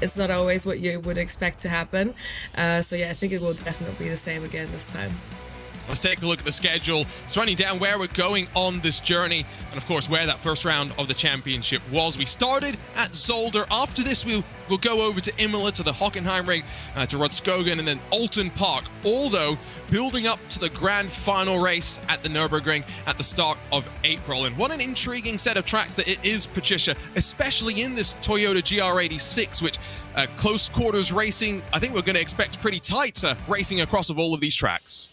it's not always what you would expect to happen. So yeah, I think it will definitely be the same again this time. Let's take a look at the schedule. It's running down where we're going on this journey, and of course where that first round of the championship was. We started at Zolder. After this, we'll go over to Imola, to the Hockenheimring, to Rudskogen, and then Oulton Park. Although building up to the grand final race at the Nürburgring at the start of April. And what an intriguing set of tracks that it is, Patricia, especially in this Toyota GR86, which close quarters racing, I think we're going to expect pretty tight racing across of all of these tracks.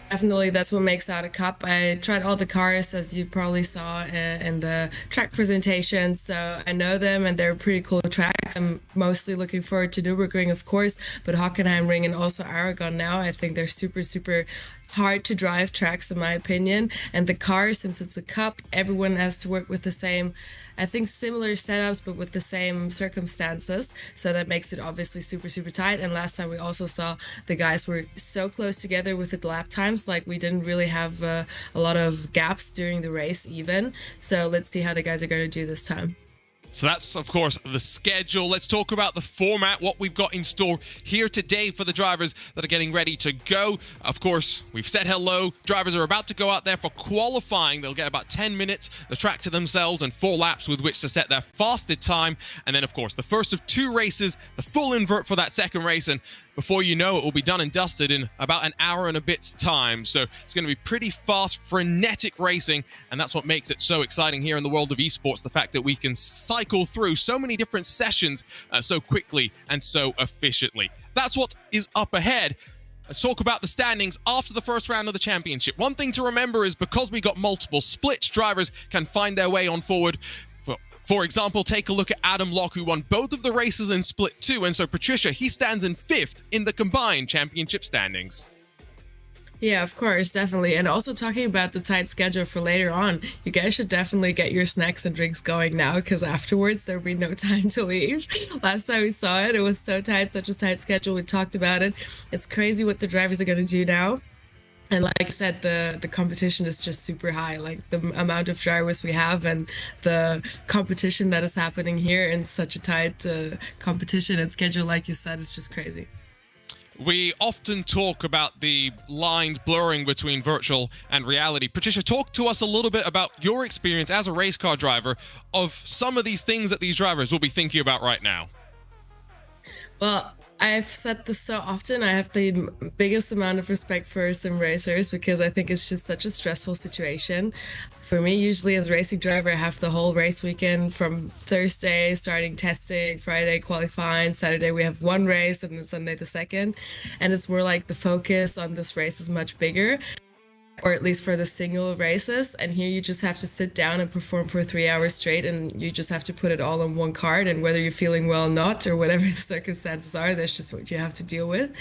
Definitely, that's what makes out a cup. I tried all the cars, as you probably saw in the track presentation, so I know them and they're pretty cool tracks. I'm mostly looking forward to Nürburgring, of course, but Hockenheimring and also Aragon now, I think they're super, super hard to drive tracks in my opinion. And the car, since it's a cup, everyone has to work with the same, I think, similar setups but with the same circumstances, so that makes it obviously super, super tight. And last time we also saw the guys were so close together with the lap times, like we didn't really have a lot of gaps during the race even. So let's see how the guys are going to do this time. So that's, of course, the schedule. Let's talk about the format, what we've got in store here today for the drivers that are getting ready to go. Of course, we've said hello. Drivers are about to go out there for qualifying. They'll get about 10 minutes, the track to themselves, and 4 laps with which to set their fastest time. And then, of course, the first of 2 races, the full invert for that second race. And before you know it, will be done and dusted in about an hour and a bit's time. So it's going to be pretty fast, frenetic racing. And that's what makes it so exciting here in the world of esports, the fact that we can cycle through so many different sessions so quickly and so efficiently. That's what is up ahead. Let's talk about the standings after the first round of the championship. One thing to remember is because we got multiple splits, drivers can find their way on forward. For example, take a look at Adam Locke, who won both of the races in Split 2. And so, Patricia, he stands in 5th in the combined championship standings. Yeah, of course, definitely. And also talking about the tight schedule for later on, you guys should definitely get your snacks and drinks going now, because afterwards there'll be no time to leave. Last time we saw it, it was so tight, such a tight schedule. We talked about it. It's crazy what the drivers are going to do now. And like I said, the competition is just super high. Like the amount of drivers we have and the competition that is happening here in such a tight competition and schedule, like you said, it's just crazy. We often talk about the lines blurring between virtual and reality. Patricia, talk to us a little bit about your experience as a race car driver of some of these things that these drivers will be thinking about right now. Well, I've said this so often, I have the biggest amount of respect for sim racers because I think it's just such a stressful situation. For me, usually as a racing driver, I have the whole race weekend from Thursday, starting testing, Friday qualifying, Saturday we have 1 race, and then Sunday the second. And it's more like the focus on this race is much bigger, or at least for the single races. And here you just have to sit down and perform for 3 hours straight, and you just have to put it all on one card, and whether you're feeling well or not, or whatever the circumstances are, that's just what you have to deal with.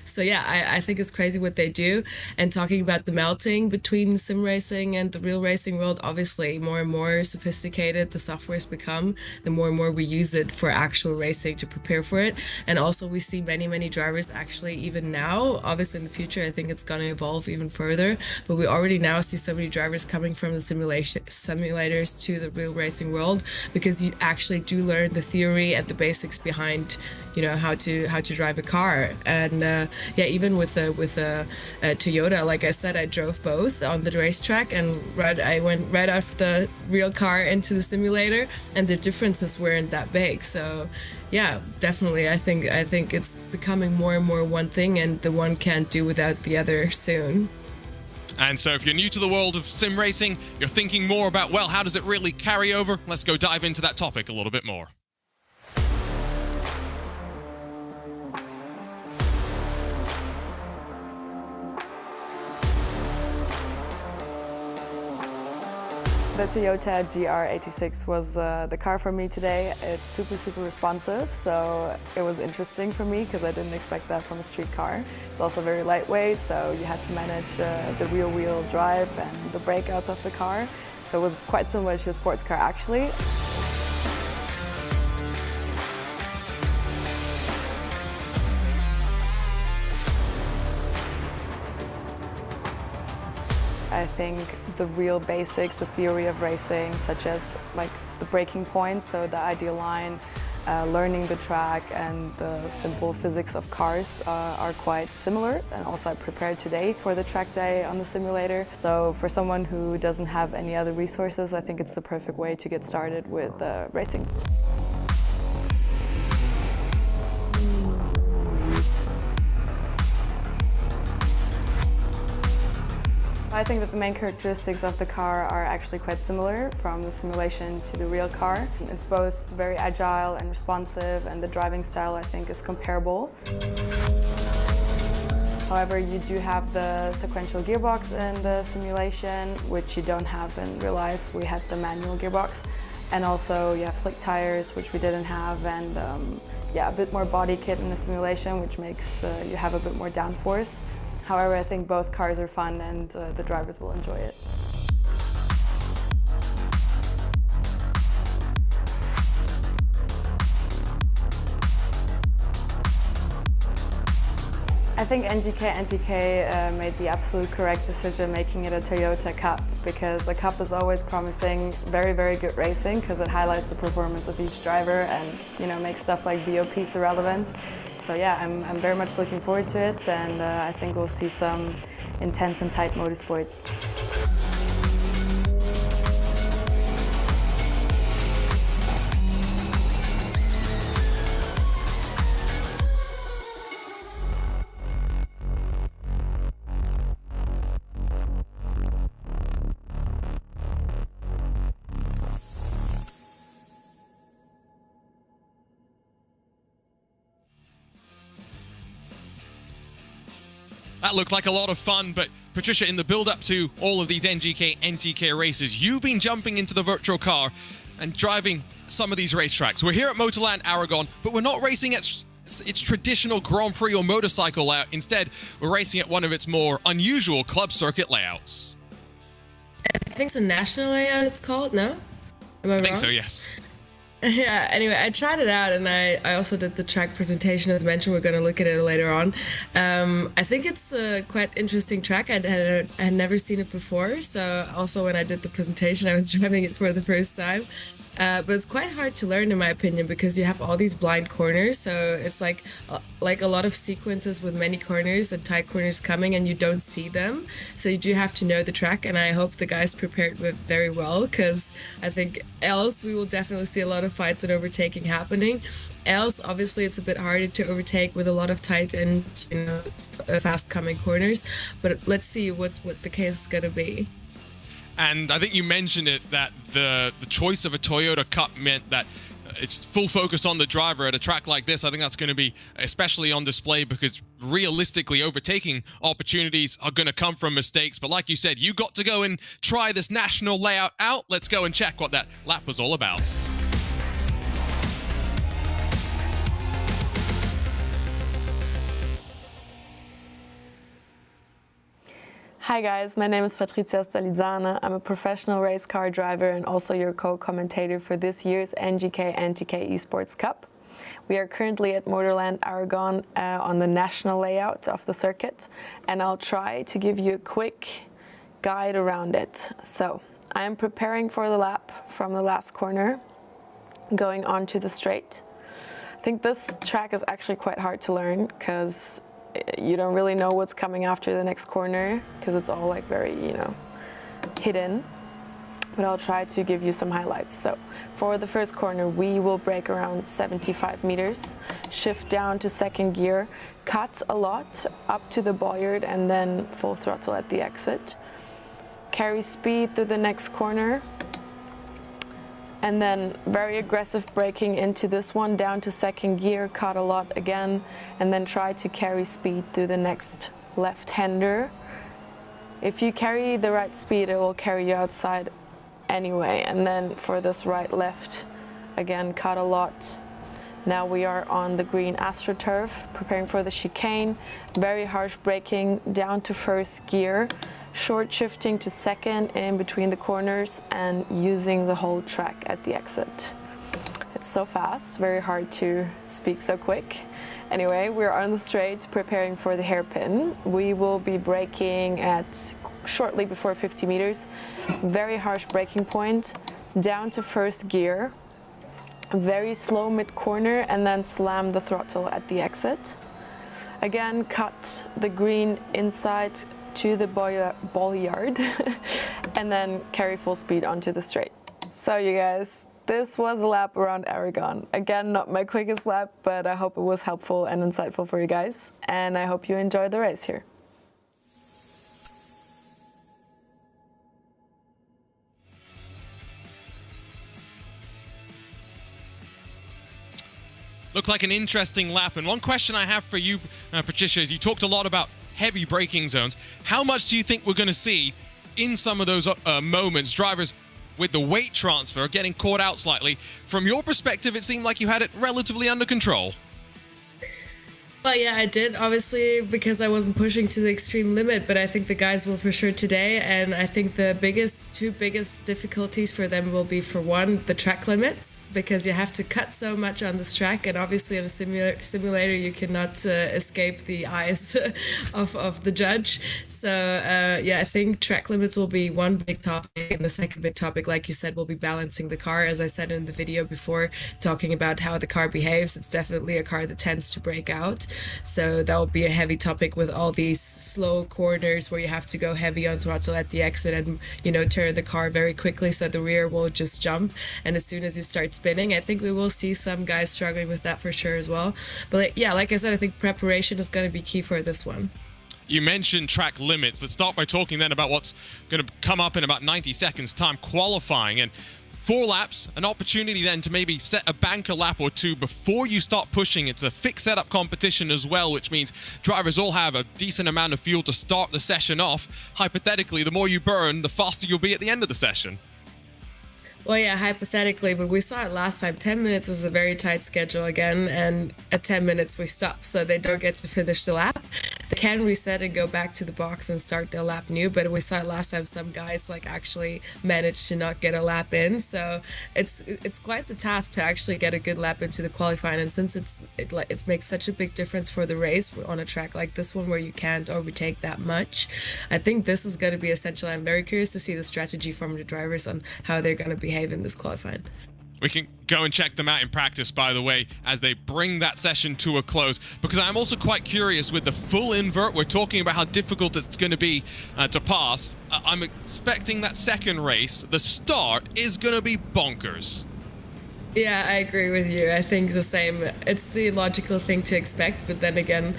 So yeah, I think it's crazy what they do. And talking about the melting between sim racing and the real racing world, obviously more and more sophisticated the software's become, the more and more we use it for actual racing to prepare for it. And also we see many drivers actually even now, obviously in the future I think it's going to evolve even further, but we already now see so many drivers coming from the simulators to the real racing world, because you actually do learn the theory and the basics behind, you know, how to drive a car. And yeah, even with a Toyota, like I said, I drove both on the racetrack, and I went right off the real car into the simulator, and the differences weren't that big. So yeah, definitely, I think it's becoming more and more one thing, and the one can't do without the other soon. And so if you're new to the world of sim racing, you're thinking more about, well, how does it really carry over? Let's go dive into that topic a little bit more. The Toyota GR86 was the car for me today. It's super responsive, so it was interesting for me because I didn't expect that from a street car. It's also very lightweight, so you had to manage the rear-wheel drive and the breakouts of the car. So it was quite similar to a sports car actually. I think the real basics, the theory of racing, such as like the braking points, so the ideal line, learning the track and the simple physics of cars are quite similar. And also I prepared today for the track day on the simulator. So for someone who doesn't have any other resources, I think it's the perfect way to get started with racing. I think that the main characteristics of the car are actually quite similar from the simulation to the real car. It's both very agile and responsive, and the driving style I think is comparable. However, you do have the sequential gearbox in the simulation, which you don't have in real life. We had the manual gearbox. And also you have slick tires, which we didn't have, and yeah, a bit more body kit in the simulation, which makes you have a bit more downforce. However, I think both cars are fun and the drivers will enjoy it. I think NGK NTK made the absolute correct decision making it a Toyota Cup, because a Cup is always promising very, very good racing because it highlights the performance of each driver and, you know, makes stuff like BOPs irrelevant. So yeah, I'm very much looking forward to it, and I think we'll see some intense and tight motorsports. That looked like a lot of fun, but Patricia, in the build-up to all of these NGK NTK races, you've been jumping into the virtual car and driving some of these racetracks. We're here at Motorland Aragon, but we're not racing at its traditional Grand Prix or motorcycle layout. Instead, we're racing at one of its more unusual club circuit layouts. I think it's a national layout it's called, no? Am I wrong? I think so, yes. Yeah, anyway, I tried it out, and I also did the track presentation. As mentioned, we're going to look at it later on. I think it's a quite interesting track. I had never seen it before, so also when I did the presentation, I was driving it for the first time. But it's quite hard to learn, in my opinion, because you have all these blind corners. So it's like a lot of sequences with many corners and tight corners coming, and you don't see them. So you do have to know the track, and I hope the guys prepared very well, because I think else we will definitely see a lot of fights and overtaking happening. Else, obviously, it's a bit harder to overtake with a lot of tight and fast coming corners. But let's see what the case is going to be. And I think you mentioned it, that the choice of a Toyota Cup meant that it's full focus on the driver at a track like this. I think that's going to be especially on display, because realistically overtaking opportunities are going to come from mistakes. But like you said, you got to go and try this national layout out. Let's go and check what that lap was all about. Hi guys, my name is Patricia Stalizzana. I'm a professional race car driver and also your co-commentator for this year's NGK NTK Esports Cup. We are currently at Motorland Aragon on the national layout of the circuit, and I'll try to give you a quick guide around it. So, I am preparing for the lap from the last corner, going on to the straight. I think this track is actually quite hard to learn, because you don't really know what's coming after the next corner, because it's all like very, hidden. But I'll try to give you some highlights. So for the first corner, we will brake around 75 meters, shift down to second gear, cut a lot up to the bollard, and then full throttle at the exit. Carry speed through the next corner, and then very aggressive braking into this one, down to second gear, cut a lot again, and then try to carry speed through the next left-hander. If you carry the right speed, it will carry you outside anyway. And then for this right-left, again, cut a lot. Now we are on the green AstroTurf, preparing for the chicane, very harsh braking down to first gear, short shifting to second in between the corners, and using the whole track at the exit. It's so fast, very hard to speak so quick. Anyway, we're on the straight preparing for the hairpin. We will be braking at shortly before 50 meters. Very harsh braking point, down to first gear. very slow mid-corner and then slam the throttle at the exit. Again, cut the green inside to the ball yard and then carry full speed onto the straight. So you guys, this was a lap around Aragon. Again, not my quickest lap, but I hope it was helpful and insightful for you guys. And I hope you enjoyed the race here. Looked like an interesting lap. And one question I have for you, Patricia, is you talked a lot about heavy braking zones. How much do you think we're going to see in some of those moments, drivers with the weight transfer getting caught out slightly? From your perspective, it seemed like you had it relatively under control. Well, yeah, I did, obviously, because I wasn't pushing to the extreme limit, but I think the guys will for sure today. And I think the two biggest difficulties for them will be, for one, the track limits, because you have to cut so much on this track. And obviously in a simulator, you cannot escape the eyes of the judge. So, yeah, I think track limits will be one big topic. And the second big topic, like you said, will be balancing the car. As I said in the video before, talking about how the car behaves, it's definitely a car that tends to break out. So that will be a heavy topic with all these slow corners where you have to go heavy on throttle at the exit and, you know, turn the car very quickly so the rear will just jump. And as soon as you start spinning, I think we will see some guys struggling with that for sure as well. But yeah, like I said, I think preparation is going to be key for this one. You mentioned track limits. Let's start by talking then about what's going to come up in about 90 seconds time, qualifying. And 4 laps, an opportunity then to maybe set a banker lap or two before you start pushing. It's a fixed setup competition as well, which means drivers all have a decent amount of fuel to start the session off. Hypothetically, the more you burn, the faster you'll be at the end of the session. Well, yeah, hypothetically, but we saw it last time. 10 minutes is a very tight schedule again, and at 10 minutes we stop, so they don't get to finish the lap. They can reset and go back to the box and start their lap new, but we saw it last time. Some guys like actually managed to not get a lap in, so it's quite the task to actually get a good lap into the qualifying. And since it makes such a big difference for the race on a track like this one where you can't overtake that much, I think this is going to be essential. I'm very curious to see the strategy from the drivers on how they're going to behave in this qualifying. We can go and check them out in practice, by the way, as they bring that session to a close, because I'm also quite curious with the full invert. We're talking about how difficult it's going to be to pass. I'm expecting that second race, the start is going to be bonkers. Yeah, I agree with you. I think the same. It's the logical thing to expect, but then again,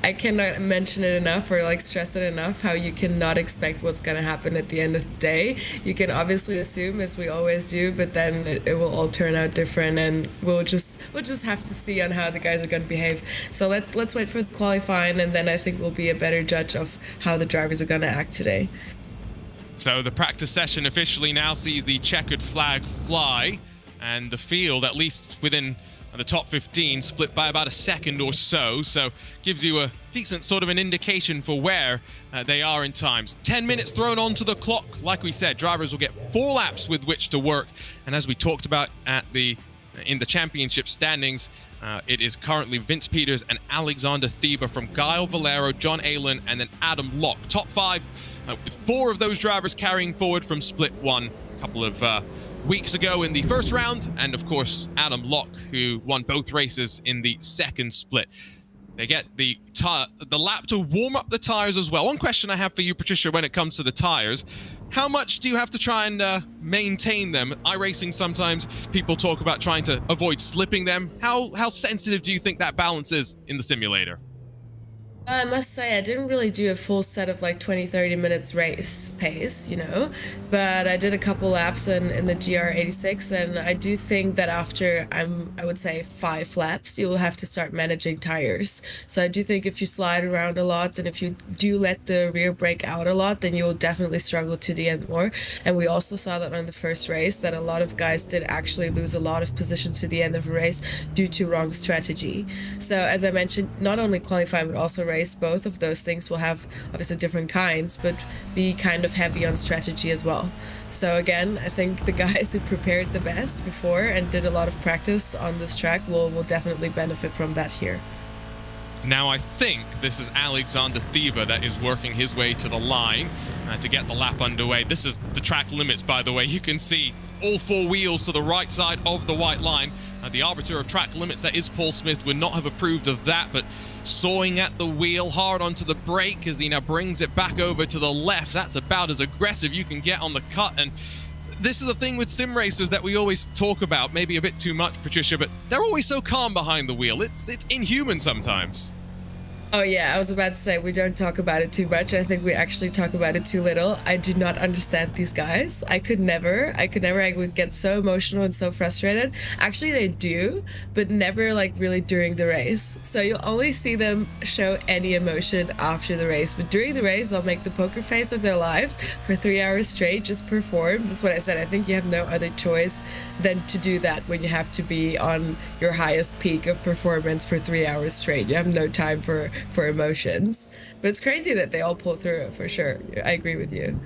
I cannot mention it enough or like stress it enough how you cannot expect what's going to happen at the end of the day. You can obviously assume, as we always do, but then it will all turn out different, and we'll just have to see on how the guys are going to behave. So let's wait for the qualifying, and then I think we'll be a better judge of how the drivers are going to act today. So the practice session officially now sees the checkered flag fly, and the field, at least within the top 15, split by about a second or so. So gives you a decent sort of an indication for where they are in times. 10 minutes thrown onto the clock. Like we said, drivers will get 4 laps with which to work. And as we talked about in the championship standings, it is currently Vince Peters and Alexander Thieber from Guile Valero, John Aylen, and then Adam Locke. Top 5 with 4 of those drivers carrying forward from split 1 a couple of weeks ago in the first round, and of course Adam Locke, who won both races in the second split. They get the lap to warm up the tires as well. One question I have for you, Patricia, when it comes to the tires, how much do you have to try and maintain them? iRacing, sometimes people talk about trying to avoid slipping them. How sensitive do you think that balance is in the simulator? I must say I didn't really do a full set of like 20-30 minutes race pace, you know, but I did a couple laps in the GR86, and I do think that after I would say 5 laps, you will have to start managing tires. So I do think if you slide around a lot and if you do let the rear brake out a lot, then you'll definitely struggle to the end more. And we also saw that on the first race that a lot of guys did actually lose a lot of positions to the end of the race due to wrong strategy. So as I mentioned, not only qualifying but also race, both of those things will have obviously different kinds, but be kind of heavy on strategy as well. So again, I think the guys who prepared the best before and did a lot of practice on this track will definitely benefit from that here. Now I think this is Alexander Thieber that is working his way to the line to get the lap underway. This is the track limits, by the way. You can see all four wheels to the right side of the white line. The arbiter of track limits, that is Paul Smith, would not have approved of that, but sawing at the wheel, hard onto the brake as he now brings it back over to the left. That's about as aggressive you can get on the cut. And this is the thing with sim racers that we always talk about, maybe a bit too much, Patricia, but they're always so calm behind the wheel. It's inhuman sometimes. Oh yeah, I was about to say we don't talk about it too much. I think we actually talk about it too little. I do not understand these guys. I could never. I would get so emotional and so frustrated. Actually, they do, but never like really during the race. So you'll only see them show any emotion after the race. But during the race, they'll make the poker face of their lives for 3 hours straight, just perform. That's what I said. I think you have no other choice than to do that when you have to be on your highest peak of performance for 3 hours straight. You have no time for emotions, but it's crazy that they all pull through it, for sure. I agree with you.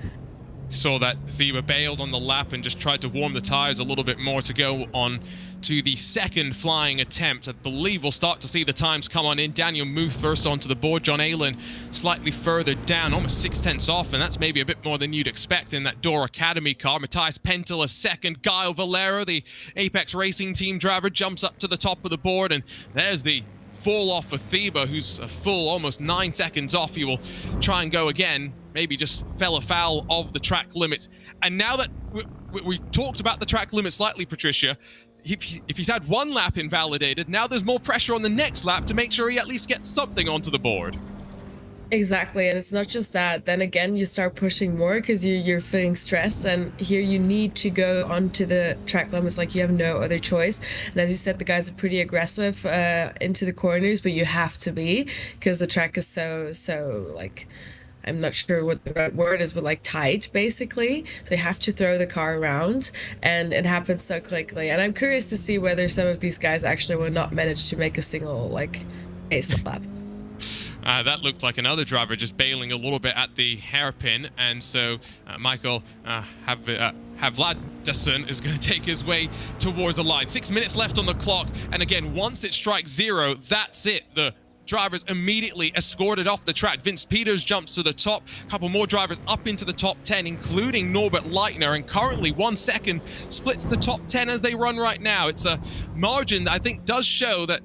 Saw that Thieber bailed on the lap and just tried to warm the tires a little bit more to go on to the second flying attempt. I believe we'll start to see the times come on in. Daniel Muth first onto the board. John Aylen slightly further down, almost 6/10 off, and that's maybe a bit more than you'd expect in that Door Academy car. Matthias Pentel a second. Guile Valero, the Apex Racing Team driver, jumps up to the top of the board, and there's the fall off for Thieber, who's a full almost 9 seconds off. He will try and go again, maybe just fell afoul of the track limits. And now that we've talked about the track limit slightly, Patricia, if he's had one lap invalidated, now there's more pressure on the next lap to make sure he at least gets something onto the board. Exactly, and it's not just that. Then again, you start pushing more because you're feeling stressed, and here you need to go onto the track limits, like you have no other choice. And as you said, the guys are pretty aggressive into the corners, but you have to be, because the track is so like, I'm not sure what the right word is, but like tight, basically. So you have to throw the car around, and it happens so quickly. And I'm curious to see whether some of these guys actually will not manage to make a single like ace lap. That looked like another driver just bailing a little bit at the hairpin, and so Michael Havladson is going to take his way towards the line. 6 minutes left on the clock, and again, once it strikes 0, that's it. The drivers immediately escorted off the track. Vince Peters jumps to the top. A couple more drivers up into the top 10, including Norbert Leitner, and currently 1 second splits the top 10 as they run right now. It's a margin that I think does show that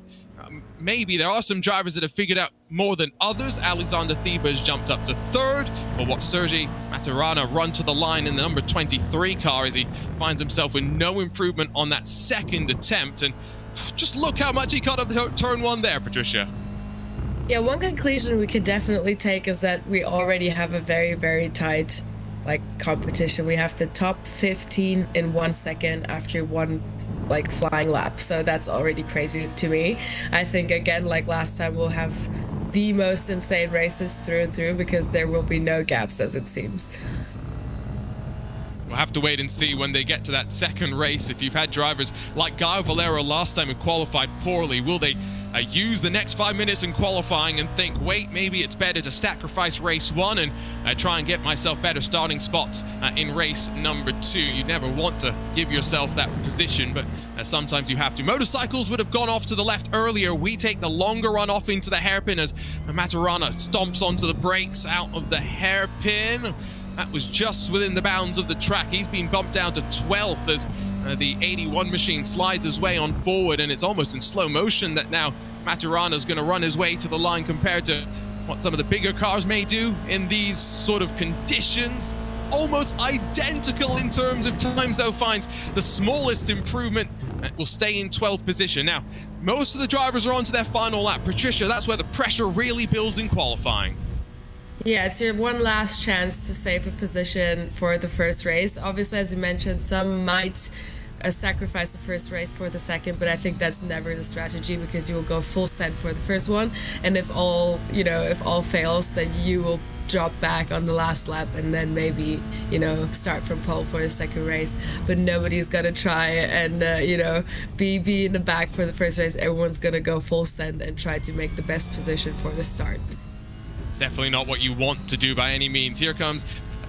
maybe there are some drivers that have figured out more than others. Alexander Thieber has jumped up to 3rd, but what Sergi Maturana run to the line in the number 23 car as he finds himself with no improvement on that second attempt. And just look how much he cut off turn 1 there, Patricia. Yeah, one conclusion we could definitely take is that we already have a very, very tight like competition. We have the top 15 in 1 second after one like flying lap, so that's already crazy to me. I think again, like last time, we'll have the most insane races through and through because there will be no gaps, as it seems. We'll have to wait and see when they get to that second race. If you've had drivers like Guile Valero last time who qualified poorly, will they use the next 5 minutes in qualifying and think, wait, maybe it's better to sacrifice race 1 and try and get myself better starting spots in race number 2. You never want to give yourself that position, but sometimes you have to. Motorcycles would have gone off to the left earlier. We take the longer run off into the hairpin as Maturana stomps onto the brakes out of the hairpin. That was just within the bounds of the track. He's been bumped down to 12th as the 81 machine slides his way on forward, and it's almost in slow motion that now Maturana's going to run his way to the line compared to what some of the bigger cars may do in these sort of conditions. Almost identical in terms of times, though, finds the smallest improvement will stay in 12th position. Now, most of the drivers are on to their final lap. Patricia, that's where the pressure really builds in qualifying. Yeah, it's your one last chance to save a position for the first race. Obviously, as you mentioned, some might sacrifice the first race for the second, but I think that's never the strategy because you will go full send for the first one, and if all fails, then you will drop back on the last lap and then maybe start from pole for the second race. But nobody's gonna try and be in the back for the first race. Everyone's gonna go full send and try to make the best position for the start. It's definitely not what you want to do by any means. Here comes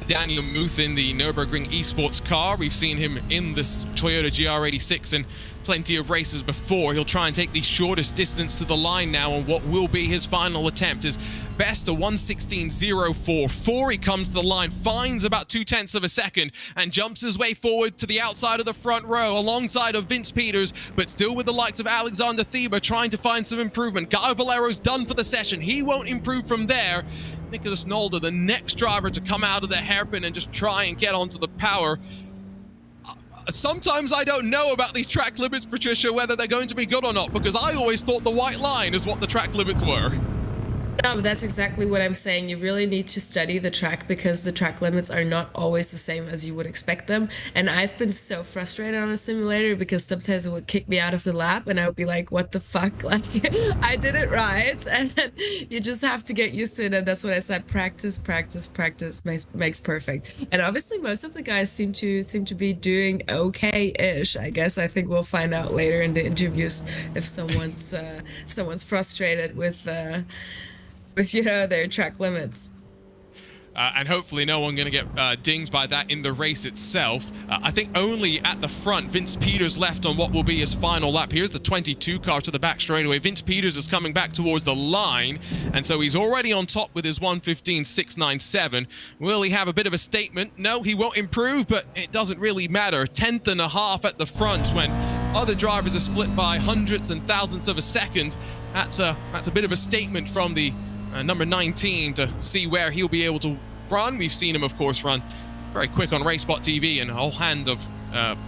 Daniel Muth in the Nürburgring Esports car. We've seen him in this Toyota GR86 and plenty of races before. He'll try and take the shortest distance to the line now on what will be his final attempt. His best a 1:16.044. He comes to the line, finds about 0.2 of a second, and jumps his way forward to the outside of the front row alongside of Vince Peters, but still with the likes of Alexander Thieber trying to find some improvement. Guy Valero's done for the session. He won't improve from there. Nicholas Nolder, the next driver to come out of the hairpin and just try and get onto the power. Sometimes I don't know about these track limits, Patricia, whether they're going to be good or not, because I always thought the white line is what the track limits were. No, but that's exactly what I'm saying. You really need to study the track because the track limits are not always the same as you would expect them. And I've been so frustrated on a simulator because sometimes it would kick me out of the lap and I would be like, what the fuck? Like, I did it right. And you just have to get used to it. And that's what I said. Practice, practice, practice makes perfect. And obviously most of the guys seem to be doing okay-ish. I guess I think we'll find out later in the interviews if someone's frustrated with you know, their track limits. And hopefully no one going to get dinged by that in the race itself. I think only at the front, Vince Peters left on what will be his final lap. Here's the 22 car to the back straightaway. Vince Peters is coming back towards the line, and so he's already on top with his 1:15.697. Will he have a bit of a statement? No, he won't improve, but it doesn't really matter. 1/10 and a half at the front when other drivers are split by hundredths and thousandths of a second. That's a bit of a statement from the number 19 to see where he'll be able to run. We've seen him, of course, run very quick on RaceSpotTV and a whole hand of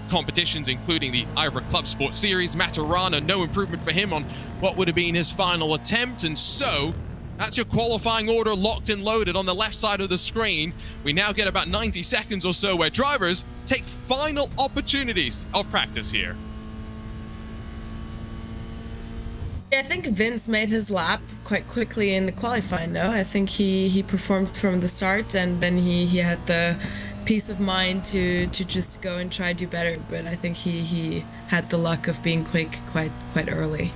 competitions, including the Ivor Club Sport Series. Maturana, no improvement for him on what would have been his final attempt. And so that's your qualifying order locked and loaded on the left side of the screen. We now get about 90 seconds or so where drivers take final opportunities of practice here. I think Vince made his lap quite quickly in the qualifying, no? I think he performed from the start, and then he had the peace of mind to just go and try to do better. But I think he had the luck of being quick quite early.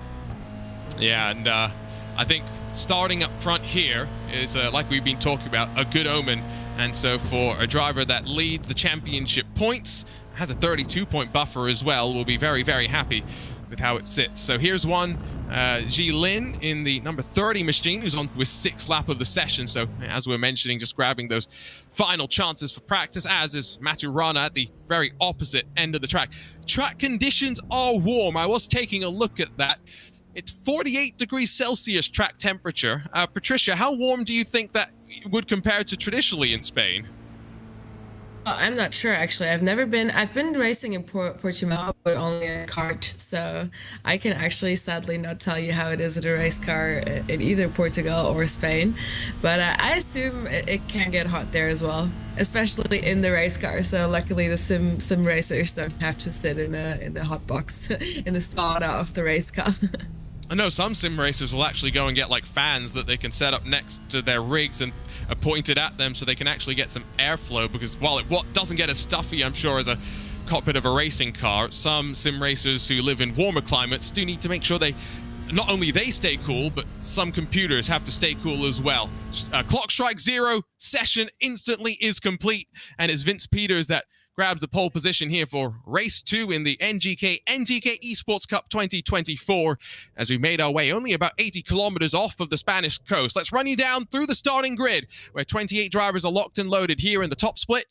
Yeah, and I think starting up front here is, like we've been talking about, a good omen. And so for a driver that leads the championship points, has a 32-point buffer as well, will be very, very happy with how it sits. So here's one, Ji Lin in the number 30 machine, who's on with 6th lap of the session. So as we're mentioning, just grabbing those final chances for practice, as is Maturana at the very opposite end of the track. Track conditions are warm. I was taking a look at that. It's 48 degrees Celsius track temperature. Patricia, how warm do you think that would compare to traditionally in Spain? I'm not sure, actually. I've been racing in Portimao, but only in a kart, so I can actually sadly not tell you how it is at a race car in either Portugal or Spain, but I assume it can get hot there as well, especially in the race car. So luckily the sim racers don't have to sit in the hot box in the sauna of the race car. I know some sim racers will actually go and get like fans that they can set up next to their rigs and pointed at them so they can actually get some airflow, because while it doesn't get as stuffy, I'm sure, as a cockpit of a racing car, some sim racers who live in warmer climates do need to make sure not only they stay cool, but some computers have to stay cool as well. Clock strike 0, session instantly is complete, and it's Vince Peters that grabs the pole position here for race 2 in the NGK NTK Esports Cup 2024, as we made our way only about 80 kilometers off of the Spanish coast. Let's run you down through the starting grid, where 28 drivers are locked and loaded here in the top split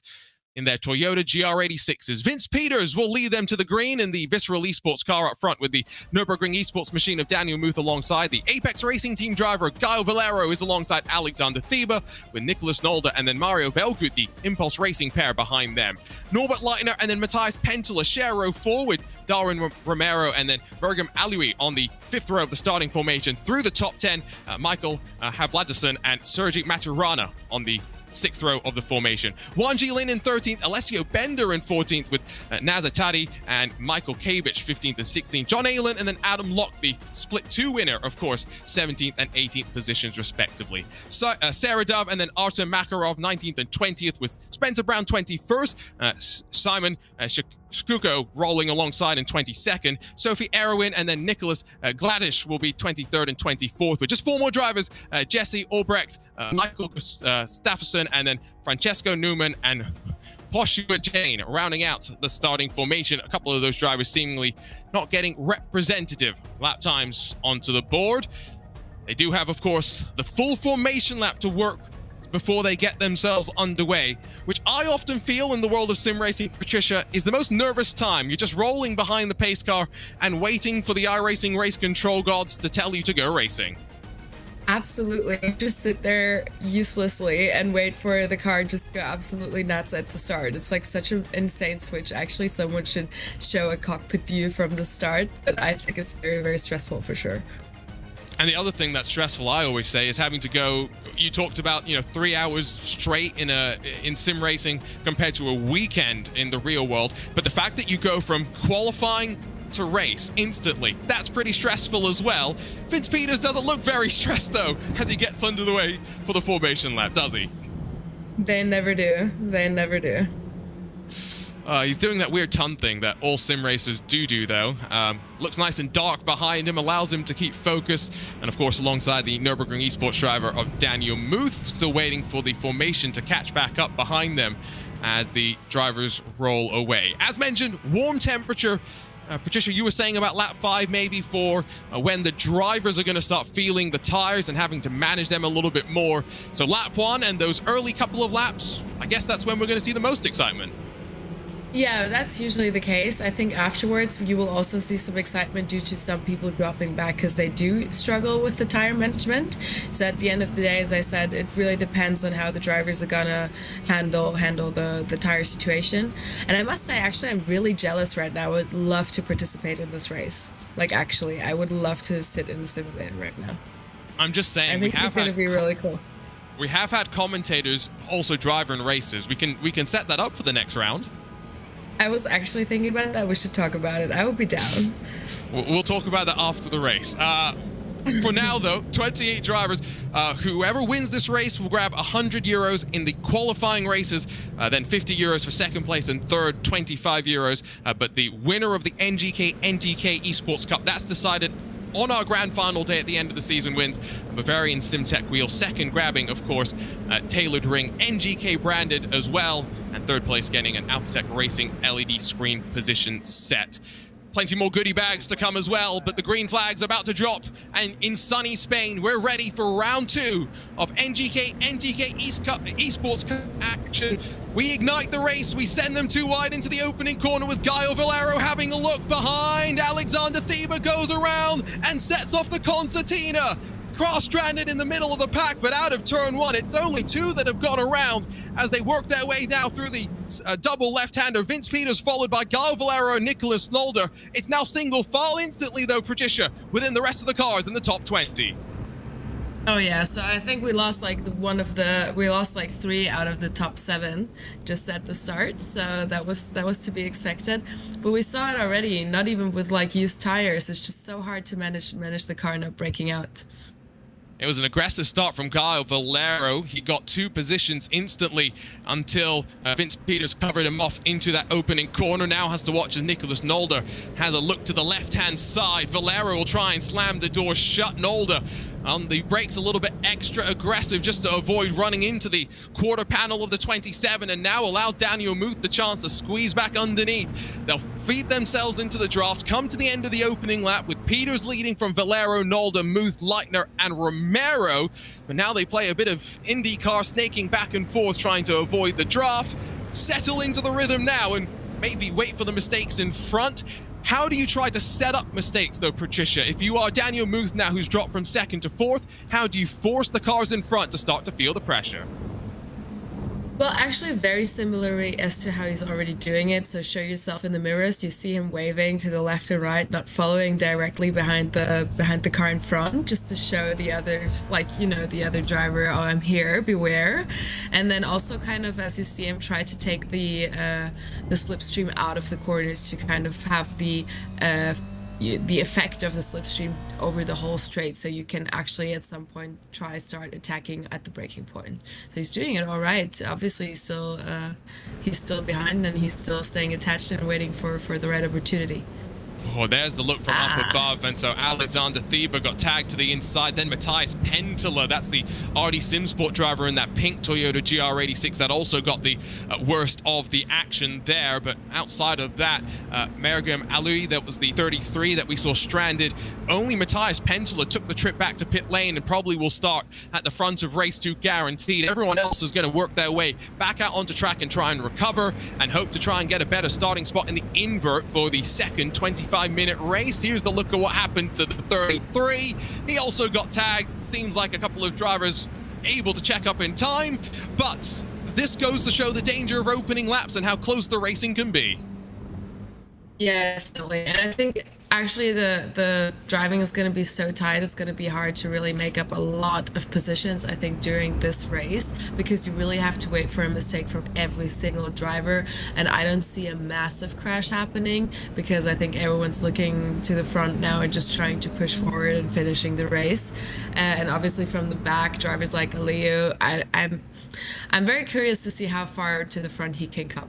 in their Toyota GR86s. Vince Peters will lead them to the green in the Visceral Esports car up front, with the Nürburgring Esports machine of Daniel Muth alongside. The Apex Racing Team driver Guy Valero is alongside Alexander Thieber, with Nicholas Nolder and then Mario Velgut, the Impulse Racing pair, behind them. Norbert Leitner and then Matthias Penteler share row 4, with Darwin Romero and then Bergam Alioui on the 5th row of the starting formation. Through the top 10, Michael Havladison and Sergei Maturana on the 6th row of the formation. Juan Ji Lin in 13th, Alessio Bender in 14th, with Nazar Tadi and Michael Kabich 15th and 16th. John Aylen and then Adam Locke, the split 2 winner, of course, 17th and 18th positions respectively. Sarah Dove and then Artem Makarov 19th and 20th, with Spencer Brown 21st, Simon Shkuko rolling alongside in 22nd. Sophie Erwin and then Nicholas Gladish will be 23rd and 24th, with just 4 more drivers, Jesse Albrecht, Michael Stafferson, and then Francesco Newman and Joshua Jane rounding out the starting formation. A couple of those drivers seemingly not getting representative lap times onto the board. They do have, of course, the full formation lap to work before they get themselves underway, which I often feel in the world of sim racing, Patricia, is the most nervous time. You're just rolling behind the pace car and waiting for the iRacing race control gods to tell you to go racing. Absolutely. Just sit there uselessly and wait for the car just to go absolutely nuts at the start. It's like such an insane switch. Actually, someone should show a cockpit view from the start, but I think it's very, very stressful for sure. And the other thing that's stressful, I always say, is having to go. You talked about 3 hours straight in sim racing compared to a weekend in the real world. But the fact that you go from qualifying to race instantly, that's pretty stressful as well. Vince Peters doesn't look very stressed though as he gets under the way for the formation lap, does he? They never do. They never do. He's doing that weird ton thing that all sim racers do though. Looks nice and dark behind him, allows him to keep focus. And of course, alongside the Nürburgring Esports driver of Daniel Muth, still waiting for the formation to catch back up behind them as the drivers roll away. As mentioned, warm temperature. Patricia, you were saying about lap 5 maybe for when the drivers are going to start feeling the tires and having to manage them a little bit more. So lap 1 and those early couple of laps, I guess that's when we're going to see the most excitement. Yeah, that's usually the case. I think afterwards you will also see some excitement due to some people dropping back because they do struggle with the tire management. So at the end of the day, as I said, it really depends on how the drivers are gonna handle the tire situation. And I must say, actually, I'm really jealous right now. I would love to participate in this race. Like, actually, I would love to sit in the simulator right now. I'm just saying, I think it's gonna be really cool. We have had commentators also drive in races. We can set that up for the next round. I was actually thinking about that. We should talk about it. I would be down. We'll talk about that after the race. For now, though, 28 drivers. Whoever wins this race will grab 100 euros in the qualifying races, then 50 euros for second place and third, 25 euros. But the winner of the NGK NTK Esports Cup, that's decided on our grand final day at the end of the season, wins a Bavarian SimTech wheel. Second grabbing, of course, tailored ring, NGK branded as well. And third place getting an AlphaTech Racing LED screen position set. Plenty more goodie bags to come as well, but the green flag's about to drop. And in sunny Spain, we're ready for round 2 of NGK NTK Esports Cup action. We ignite the race. We send them too wide into the opening corner with Gaio Valero having a look behind. Alexander Thieber goes around and sets off the concertina. Cross-stranded in the middle of the pack, but out of turn 1. It's only 2 that have gone around as they work their way now through the double left-hander. Vince Peters followed by Gaio Valero and Nicholas Zolder. It's now single file instantly, though, Patricia, within the rest of the cars in the top 20. Oh yeah, so I think we lost like 3 out of the top 7 just at the start. So that was to be expected. But we saw it already, not even with like used tires. It's just so hard to manage the car not breaking out. It was an aggressive start from Gaio Valero. He got 2 positions instantly until Vince Peters covered him off into that opening corner. Now has to watch as Nicholas Zolder has a look to the left-hand side. Valero will try and slam the door shut. Zolder on the brakes a little bit extra aggressive just to avoid running into the quarter panel of the 27, and now allow Daniel Muth the chance to squeeze back underneath. They'll feed themselves into the draft, come to the end of the opening lap with Peters leading from Valero, Zolder, Muth, Leitner, and Romero. But now they play a bit of IndyCar, snaking back and forth, trying to avoid the draft, settle into the rhythm now, and maybe wait for the mistakes in front. How do you try to set up mistakes, though, Patricia? If you are Daniel Muth now, who's dropped from 2nd to 4th, how do you force the cars in front to start to feel the pressure? Well, actually very similarly as to how he's already doing it. So show yourself in the mirrors. You see him waving to the left and right, not following directly behind the car in front, just to show the others, like, you know, the other driver, oh, I'm here, beware. And then also kind of, as you see him, try to take the slipstream out of the corners to kind of have the effect of the slipstream over the whole straight, so you can actually at some point start attacking at the braking point. So he's doing it all right. Obviously he's still behind, and he's still staying attached and waiting for the right opportunity. Oh, there's the look from up above. And so Alexander Thieber got tagged to the inside. Then Matthias Penteler, that's the RD SimSport driver in that pink Toyota GR86, that also got the worst of the action there. But outside of that, Mergem Alui, that was the 33 that we saw stranded. Only Matthias Penteler took the trip back to pit lane and probably will start at the front of race 2 guaranteed. Everyone else is going to work their way back out onto track and try and recover and hope to try and get a better starting spot in the invert for the second 25-minute race. Here's the look at what happened to the 33. He also got tagged. Seems like a couple of drivers able to check up in time, but this goes to show the danger of opening laps and how close the racing can be. Yeah, definitely. And I think actually the driving is going to be so tight, it's going to be hard to really make up a lot of positions, I think, during this race, because you really have to wait for a mistake from every single driver. And I don't see a massive crash happening because I think everyone's looking to the front now and just trying to push forward and finishing the race. And obviously from the back, drivers like Aliu, I'm very curious to see how far to the front he can come.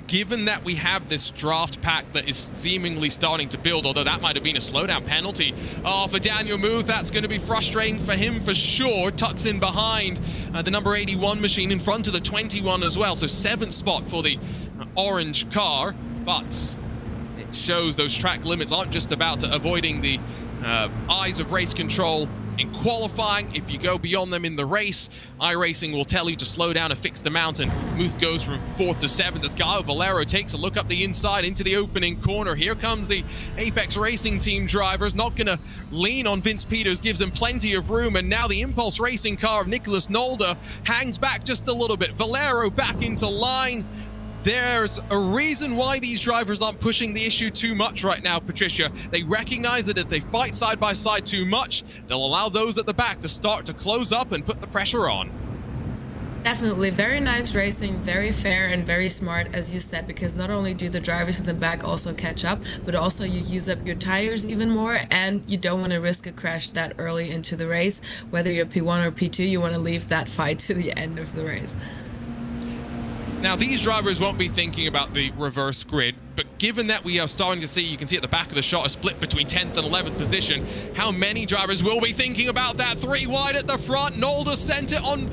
Given that we have this draft pack that is seemingly starting to build, although that might have been a slowdown penalty for Daniel Muth, that's going to be frustrating for him for sure. Tucks in behind the number 81 machine, in front of the 21 as well, so 7th spot for the orange car. But it shows those track limits aren't just about avoiding the eyes of race control in qualifying. If you go beyond them in the race, iRacing will tell you to slow down a fixed amount, and Muth goes from 4th to 7th as Gaio Valero takes a look up the inside into the opening corner. Here comes the Apex Racing Team drivers, not going to lean on Vince Peters, gives him plenty of room, and now the Impulse Racing car of Nicholas Nolde hangs back just a little bit. Valero back into line. There's a reason why these drivers aren't pushing the issue too much right now, Patricia. They recognize that if they fight side by side too much, they'll allow those at the back to start to close up and put the pressure on. Definitely very nice racing, very fair and very smart, as you said, because not only do the drivers in the back also catch up, but also you use up your tires even more, and you don't want to risk a crash that early into the race. Whether you're P1 or P2, you want to leave that fight to the end of the race. Now, these drivers won't be thinking about the reverse grid, but given that we are starting to see, you can see at the back of the shot, a split between 10th and 11th position, how many drivers will be thinking about that? 3 wide at the front. Nolde sent it on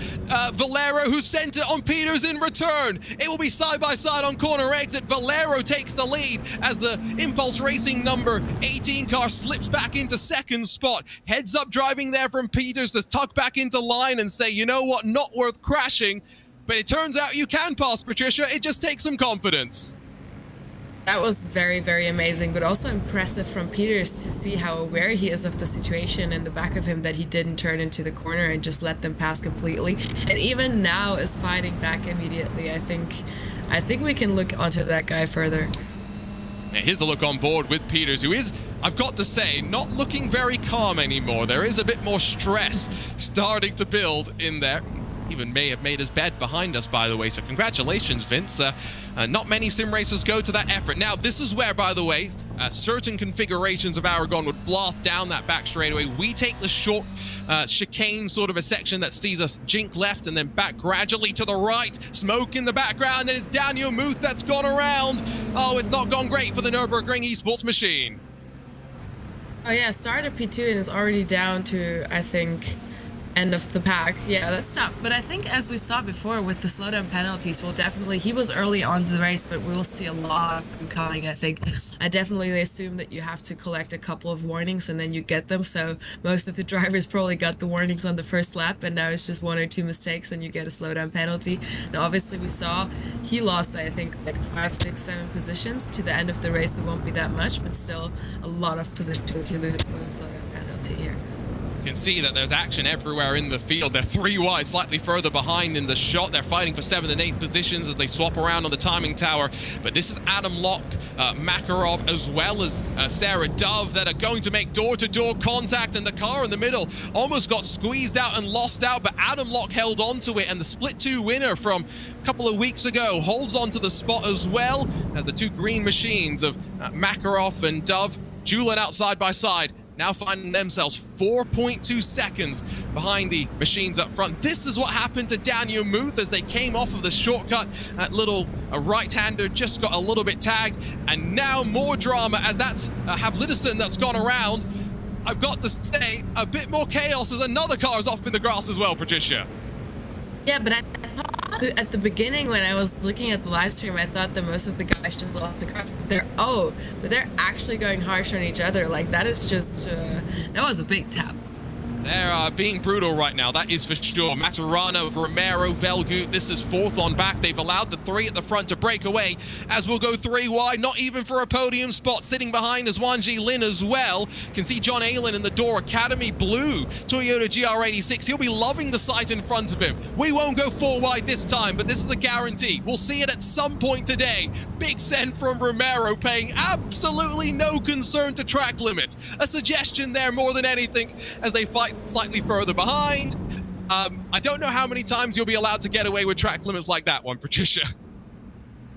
Valero, who sent it on Peters in return. It will be side by side on corner exit. Valero takes the lead as the Impulse Racing number 18 car slips back into 2nd spot. Heads up driving there from Peters to tuck back into line and say, you know what, not worth crashing. But it turns out you can pass, Patricia. It just takes some confidence. That was very, very amazing, but also impressive from Peters to see how aware he is of the situation in the back of him, that he didn't turn into the corner and just let them pass completely. And even now is fighting back immediately. I think we can look onto that guy further. Now, here's the look on board with Peters, who is, I've got to say, not looking very calm anymore. There is a bit more stress starting to build in there. Even may have made his bed behind us, by the way, so congratulations, Vince. Not many sim racers go to that effort. Now, this is where, by the way, certain configurations of Aragon would blast down that back straightaway. We take the short chicane sort of a section that sees us jink left and then back gradually to the right. Smoke in the background, and it's Daniel Muth that's gone around. Oh, it's not gone great for the Nürburgring Esports machine. Oh yeah, started P2 and is already down to, I think, end of the pack. Yeah, that's tough. But I think, as we saw before with the slowdown penalties, well, definitely, he was early on the race, but we will see a lot of them coming, I think. I definitely assume that you have to collect a couple of warnings and then you get them. So most of the drivers probably got the warnings on the first lap, and now it's just 1 or 2 mistakes and you get a slowdown penalty. Now, obviously, we saw he lost, I think, like 5, 6, 7 positions. To the end of the race, it won't be that much, but still a lot of positions you lose with a slowdown penalty here. You can see that there's action everywhere in the field. They're 3 wide, slightly further behind in the shot. They're fighting for 7th and 8th positions as they swap around on the timing tower. But this is Adam Locke, Makarov, as well as Sarah Dove, that are going to make door-to-door contact, and the car in the middle almost got squeezed out and lost out, but Adam Locke held on to it, and the Split 2 winner from a couple of weeks ago holds on to the spot as well, as the 2 green machines of Makarov and Dove dueling out side by side now finding themselves 4.2 seconds behind the machines up front. This is what happened to Daniel Muth as they came off of the shortcut. That little right-hander just got a little bit tagged, and now more drama as that's Havlidison that's gone around. I've got to say, a bit more chaos as another car is off in the grass as well, Patricia. Yeah, but I thought at the beginning when I was looking at the live stream, I thought that most of the guys just lost the cars. But they're actually going harsh on each other. Like, that is just, that was a big tap. They're being brutal right now, that is for sure. Maturana, Romero, Velgut, this is fourth on back. They've allowed the three at the front to break away, as we'll go three wide, not even for a podium spot. Sitting behind is Wanji Lin as well. Can see John Aylen in the door. Academy Blue, Toyota GR86. He'll be loving the sight in front of him. We won't go four wide this time, but this is a guarantee. We'll see it at some point today. Big send from Romero, paying absolutely no concern to track limit. A suggestion there more than anything as they fight slightly further behind. I don't know how many times you'll be allowed to get away with track limits like that one, Patricia.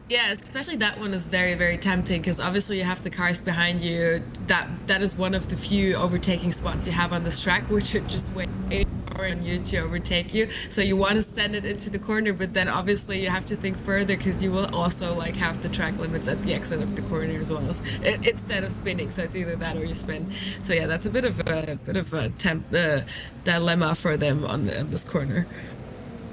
Yeah, especially that one is very, very tempting because obviously you have the cars behind you. That is one of the few overtaking spots you have on this track, which are just waiting for you to overtake you. So you want to send it into the corner, but then obviously you have to think further because you will also like have the track limits at the exit of the corner as well, instead of spinning. So it's either that or you spin. So yeah, that's a bit of a dilemma for them on this corner.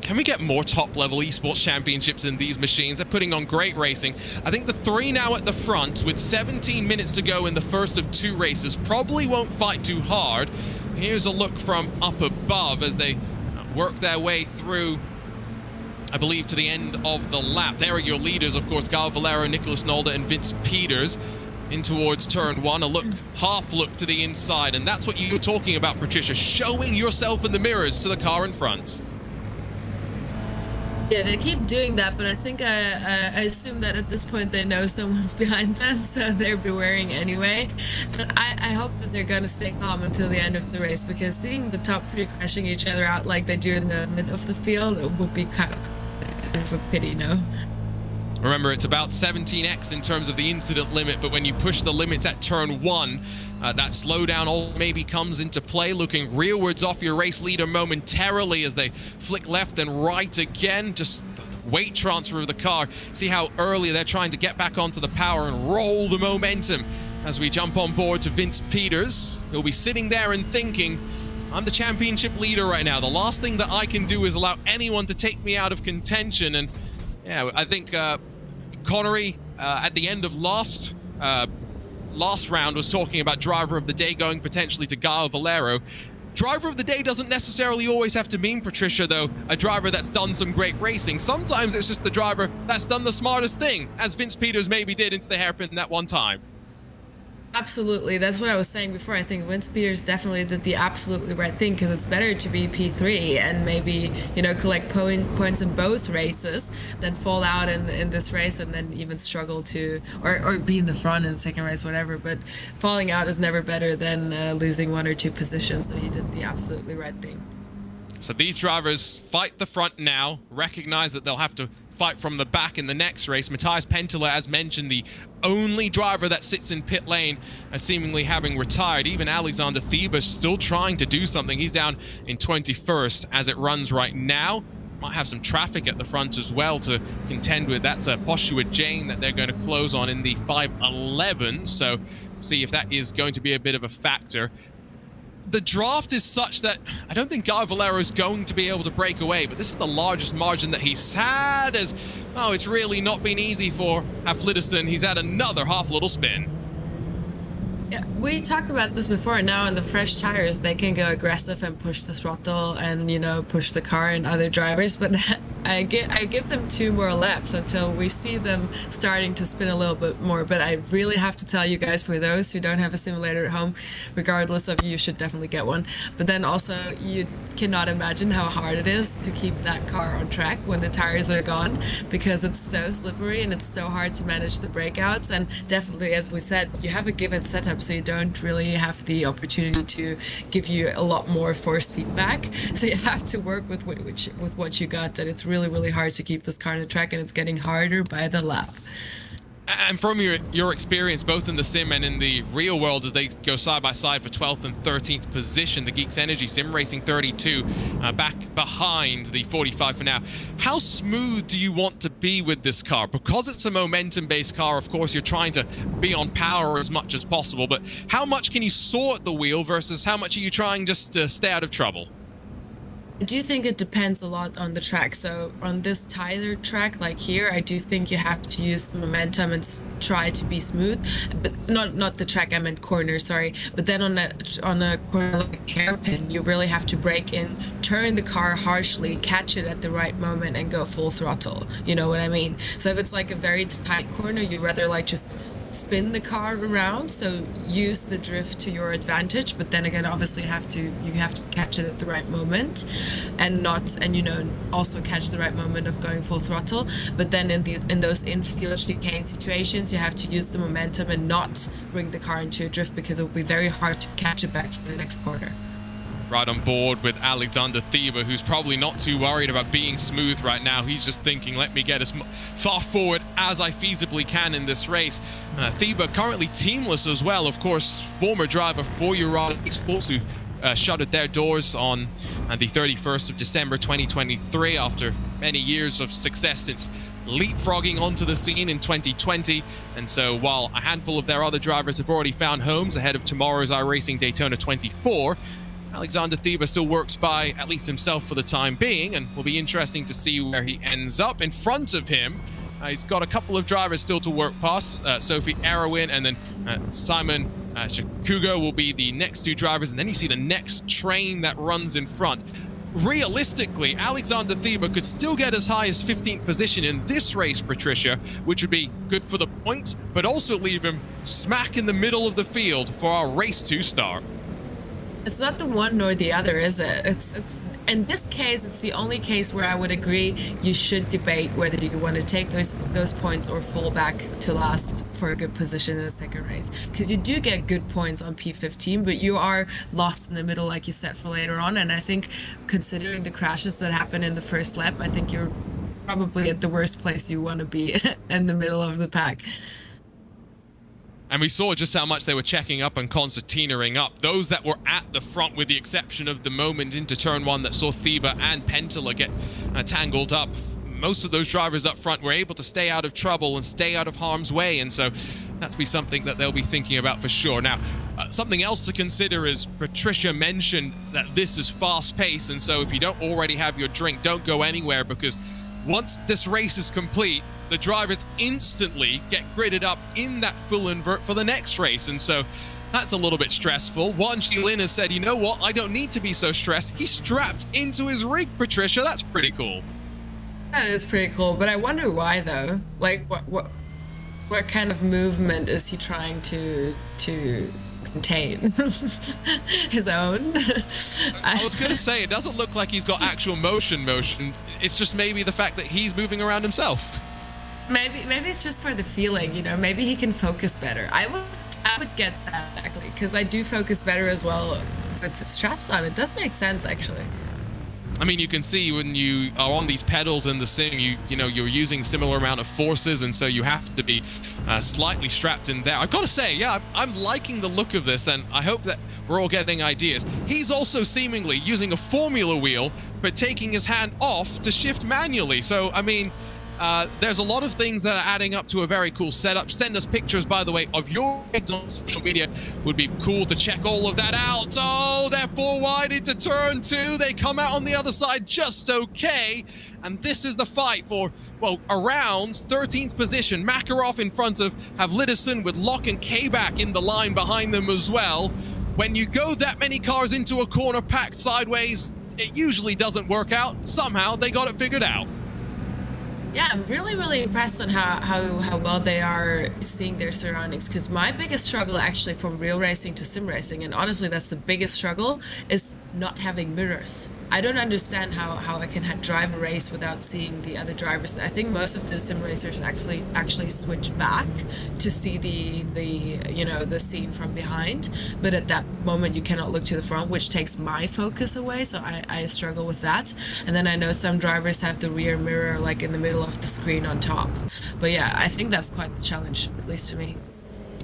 Can we get more top-level esports championships in these machines? They're putting on great racing. I think the three now at the front, with 17 minutes to go in the first of two races, probably won't fight too hard. Here's a look from up above as they work their way through, I believe, to the end of the lap. There are your leaders, of course, Gal Valero, Nicholas Nolde, and Vince Peters. In towards turn one, a look, half look to the inside, and that's what you were talking about, Patricia, showing yourself in the mirrors to the car in front. Yeah, they keep doing that, but I think I assume that at this point they know someone's behind them, so they're bewaring anyway. But I hope that they're going to stay calm until the end of the race, because seeing the top three crashing each other out like they do in the mid of the field, it would be kind of a pity, no? Remember, it's about 17x in terms of the incident limit, but when you push the limits at turn one, that slowdown all maybe comes into play, looking rearwards off your race leader momentarily as they flick left and right again. Just the weight transfer of the car. See how early they're trying to get back onto the power and roll the momentum as we jump on board to Vince Peters. He'll be sitting there and thinking, I'm the championship leader right now. The last thing that I can do is allow anyone to take me out of contention. And yeah, I think Connery at the end of last round was talking about driver of the day going potentially to Gael Valero. Driver of the day doesn't necessarily always have to mean, Patricia, though, a driver that's done some great racing. Sometimes it's just the driver that's done the smartest thing, as Vince Peters maybe did into the hairpin that one time. Absolutely. That's what I was saying before. I think Vince Peters definitely did the absolutely right thing, because it's better to be P3 and maybe, you know, collect points in both races than fall out in this race and then even struggle to, or be in the front in the second race, whatever. But falling out is never better than losing one or two positions. So he did the absolutely right thing. So these drivers fight the front now, recognize that they'll have to fight from the back in the next race. Matthias Penteler, as mentioned, the only driver that sits in pit lane, seemingly having retired. Even Alexander Thebus still trying to do something. He's down in 21st as it runs right now. Might have some traffic at the front as well to contend with. That's a Poshua Jane that they're going to close on in the 511. So see if that is going to be a bit of a factor. The draft is such that I don't think Guy Valero is going to be able to break away, but this is the largest margin that he's had, as, oh, it's really not been easy for Haflidison. He's had another half little spin. Yeah, we talked about this before, and now in the fresh tires, they can go aggressive and push the throttle and, you know, push the car and other drivers, but I give them 2 more laps until we see them starting to spin a little bit more. But I really have to tell you guys, for those who don't have a simulator at home, regardless of, you should definitely get one. But then also, you cannot imagine how hard it is to keep that car on track when the tires are gone, because it's so slippery and it's so hard to manage the breakouts. And definitely, as we said, you have a given setup, so you don't really have the opportunity to give you a lot more force feedback. So you have to work with what you got, and it's really, really hard to keep this car on the track, and it's getting harder by the lap. And from your experience, both in the sim and in the real world, as they go side by side for 12th and 13th position, the Geeks Energy Sim Racing 32 back behind the 45 for now. How smooth do you want to be with this car? Because it's a momentum-based car, of course, you're trying to be on power as much as possible, but how much can you soar at the wheel versus how much are you trying just to stay out of trouble? I do think it depends a lot on the track. So on this tighter track like here, I do think you have to use the momentum and try to be smooth, but not the track, I meant corner, sorry. But then on a corner like hairpin, you really have to brake in, turn the car harshly, catch it at the right moment and go full throttle. You know what I mean? So if it's like a very tight corner, you'd rather like just spin the car around, so use the drift to your advantage, but then again obviously you have to catch it at the right moment and also catch the right moment of going full throttle. But then in those infield chicane situations, you have to use the momentum and not bring the car into a drift, because it will be very hard to catch it back for the next corner. Right on board with Alexander Thieber, who's probably not too worried about being smooth right now. He's just thinking, let me get as far forward as I feasibly can in this race. Thieber currently teamless as well, of course, former driver for Urala Esports, who shuttered their doors on the 31st of December 2023 after many years of success since leapfrogging onto the scene in 2020. And so while a handful of their other drivers have already found homes ahead of tomorrow's iRacing Daytona 24, Alexander Thieber still works by at least himself for the time being, and will be interesting to see where he ends up. In front of him, he's got a couple of drivers still to work past. Sophie Arowin and then Simon Shakugo will be the next two drivers, and then you see the next train that runs in front. Realistically, Alexander Thieber could still get as high as 15th position in this race, Patricia, which would be good for the point, but also leave him smack in the middle of the field for our race 2 start. It's not the one nor the other, is it? It's in this case, it's the only case where I would agree you should debate whether you want to take those points or fall back to last for a good position in the second race. Because you do get good points on P15, but you are lost in the middle, like you said, for later on. And I think, considering the crashes that happened in the first lap, I think you're probably at the worst place you want to be, in the middle of the pack. And we saw just how much they were checking up and concertinaing up. Those that were at the front, with the exception of the moment into turn 1 that saw Thieber and Pentala get tangled up. Most of those drivers up front were able to stay out of trouble and stay out of harm's way. And so that's be something that they'll be thinking about for sure. Now, something else to consider is Patricia mentioned that this is fast paced. And so if you don't already have your drink, don't go anywhere, because once this race is complete, the drivers instantly get gridded up in that full invert for the next race. And so that's a little bit stressful. Wan Jilin has said, you know what, I don't need to be so stressed. He's strapped into his rig, Patricia. That's pretty cool. That is pretty cool, but I wonder why though. Like what kind of movement is he trying to contain? His own? I was gonna say, it doesn't look like he's got actual motion. It's just maybe the fact that he's moving around himself. Maybe it's just for the feeling, you know. Maybe he can focus better. I would get that actually, because I do focus better as well with straps on. It does make sense actually. I mean, you can see when you are on these pedals in the sim, you're using similar amount of forces, and so you have to be slightly strapped in there. I've got to say, yeah, I'm liking the look of this, and I hope that we're all getting ideas. He's also seemingly using a formula wheel, but taking his hand off to shift manually. So, I mean, there's a lot of things that are adding up to a very cool setup. Send us pictures, by the way, of your rigs on social media. Would be cool to check all of that out. Oh, they're 4 wide into turn 2. They come out on the other side just okay. And this is the fight for, well, around 13th position. Makarov in front of Havlidison, with Locke and K-Back in the line behind them as well. When you go that many cars into a corner packed sideways, it usually doesn't work out. Somehow they got it figured out. Yeah, I'm really impressed on how well they are seeing their surroundings, because my biggest struggle actually from real racing to sim racing, and honestly that's the biggest struggle, is not having mirrors. I don't understand how I can drive a race without seeing the other drivers. I think most of the sim racers actually switch back to see the scene from behind, but at that moment you cannot look to the front, which takes my focus away, so I struggle with that. And then I know some drivers have the rear mirror like in the middle of the screen on top, but yeah, I think that's quite the challenge, at least to me.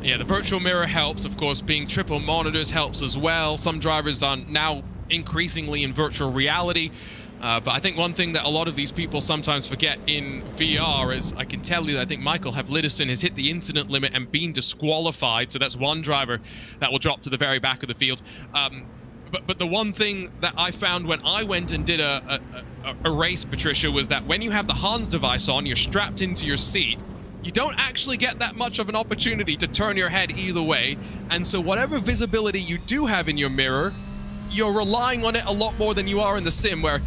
Yeah, the virtual mirror helps, of course. Being triple monitors helps as well. Some drivers are now increasingly in virtual reality. But I think one thing that a lot of these people sometimes forget in VR is, I can tell you that I think Michael Havlidison has hit the incident limit and been disqualified. So that's one driver that will drop to the very back of the field. But the one thing that I found when I went and did a race, Patricia, was that when you have the Hans device on, you're strapped into your seat, you don't actually get that much of an opportunity to turn your head either way. And so whatever visibility you do have in your mirror, you're relying on it a lot more than you are in the sim, where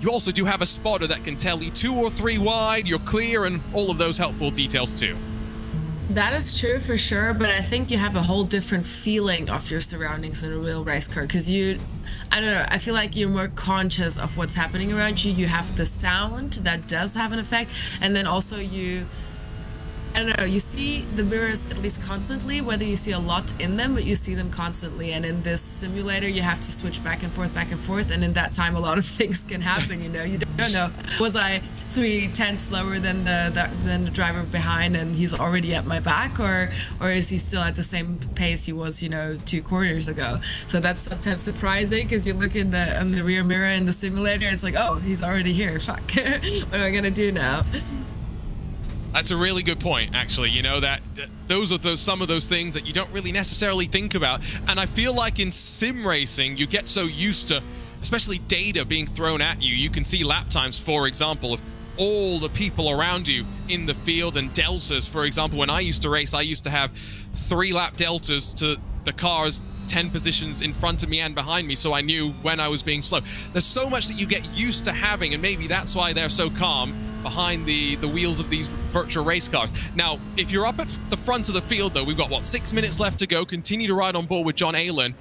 you also do have a spotter that can tell you 2 or 3 wide, you're clear, and all of those helpful details too. That is true for sure, but I think you have a whole different feeling of your surroundings in a real race car, because I don't know, I feel like you're more conscious of what's happening around you. You have the sound that does have an effect, and then also I don't know, you see the mirrors at least constantly, whether you see a lot in them, but you see them constantly. And in this simulator, you have to switch back and forth. And in that time, a lot of things can happen, you know. You don't know, was I 3/10 slower than the driver behind and he's already at my back, or is he still at the same pace he was, 2 corners ago? So that's sometimes surprising, because you look in the rear mirror in the simulator, it's like, oh, he's already here, fuck. What am I gonna do now? That's a really good point, actually. That those are some of those things that you don't really necessarily think about. And I feel like in sim racing, you get so used to, especially data being thrown at you. You can see lap times, for example, of all the people around you in the field, and deltas. For example, when I used to race, I used to have 3 lap deltas to the cars 10 positions in front of me and behind me, so I knew when I was being slow. There's so much that you get used to having, and maybe that's why they're so calm behind the wheels of these virtual race cars. Now, if you're up at the front of the field, though, we've got, 6 minutes left to go. Continue to ride on board with John Aylen.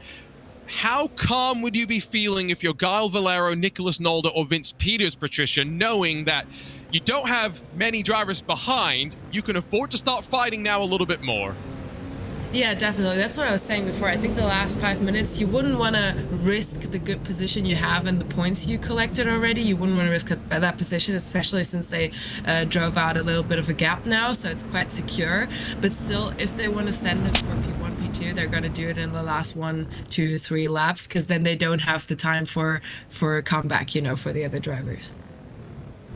How calm would you be feeling if you're Guile Valero, Nicholas Nolder, or Vince Peters, Patricia, knowing that you don't have many drivers behind? You can afford to start fighting now a little bit more. Yeah, definitely. That's what I was saying before. I think the last 5 minutes, you wouldn't want to risk the good position you have and the points you collected already. You wouldn't want to risk that position, especially since they drove out a little bit of a gap now, so it's quite secure. But still, if they want to send it for P1, P2, they're going to do it in the last 1, 2, 3 laps, because then they don't have the time for a comeback, for the other drivers.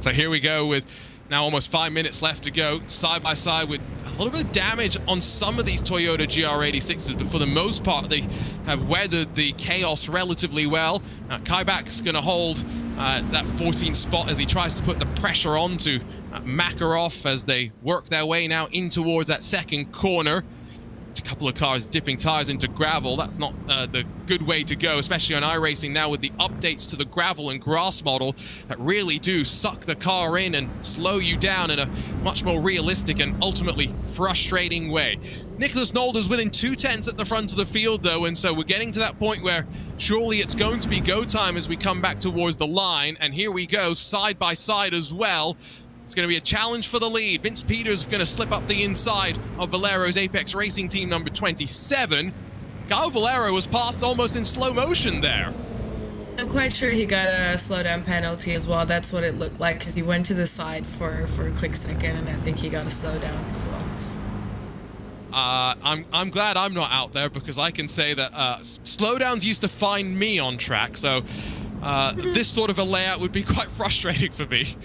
So here we go with now almost 5 minutes left to go, side by side, with a little bit of damage on some of these Toyota GR86s, but for the most part, they have weathered the chaos relatively well. Kaibak's going to hold that 14th spot as he tries to put the pressure on to Makarov as they work their way now in towards that second corner. A couple of cars dipping tires into gravel. That's not the good way to go, especially on iRacing now with the updates to the gravel and grass model that really do suck the car in and slow you down in a much more realistic and ultimately frustrating way. Nicholas Nolder's within 2/10 at the front of the field, though, and so we're getting to that point where surely it's going to be go time as we come back towards the line. And here we go, side by side as well. It's going to be a challenge for the lead. Vince Peters is going to slip up the inside of Valero's Apex Racing Team number 27. Guile Valero was passed almost in slow motion there. I'm quite sure he got a slowdown penalty as well. That's what it looked like, because he went to the side for a quick second, and I think he got a slowdown as well. I'm glad I'm not out there, because I can say that slowdowns used to find me on track, so this sort of a layout would be quite frustrating for me.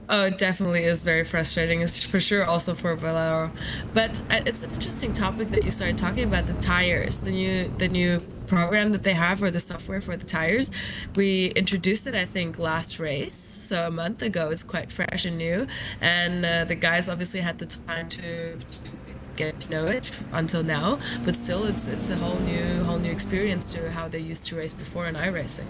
Oh, it definitely is very frustrating. It's for sure also for Valero. But it's an interesting topic that you started talking about, the tires, the new program that they have, or the software for the tires. We introduced it, I think, last race, so a month ago. It's quite fresh and new, and the guys obviously had the time to get to know it until now. But still, it's a whole new experience to how they used to race before in iRacing.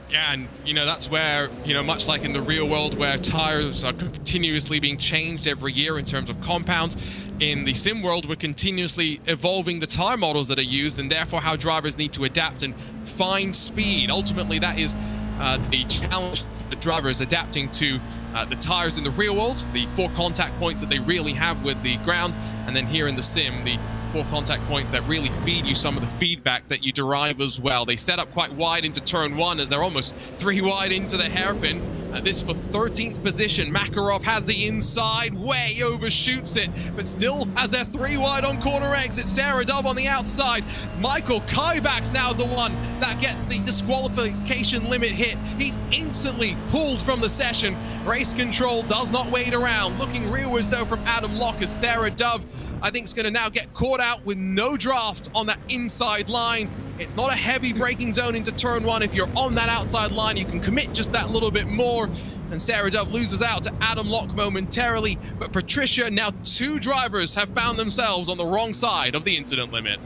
Yeah, and that's where, much like in the real world where tires are continuously being changed every year in terms of compounds, in the sim world we're continuously evolving the tire models that are used, and therefore how drivers need to adapt and find speed. Ultimately, that is the challenge for the drivers adapting to the tires in the real world, the 4 contact points that they really have with the ground, and then here in the sim, the 4 contact points that really feed you some of the feedback that you derive as well. They set up quite wide into turn 1 as they're almost 3 wide into the hairpin. This for 13th position. Makarov has the inside, way overshoots it, but still as they're 3 wide on corner exit. Sarah Dove on the outside. Michael Kaibak's now the one that gets the disqualification limit hit. He's instantly pulled from the session. Race control does not wait around. Looking rearwards though from Adam Locke as Sarah Dove, I think, is going to now get caught out with no draft on that inside line. It's not a heavy braking zone into turn 1. If you're on that outside line, you can commit just that little bit more. And Sarah Dove loses out to Adam Locke momentarily. But Patricia, now 2 drivers have found themselves on the wrong side of the incident limit.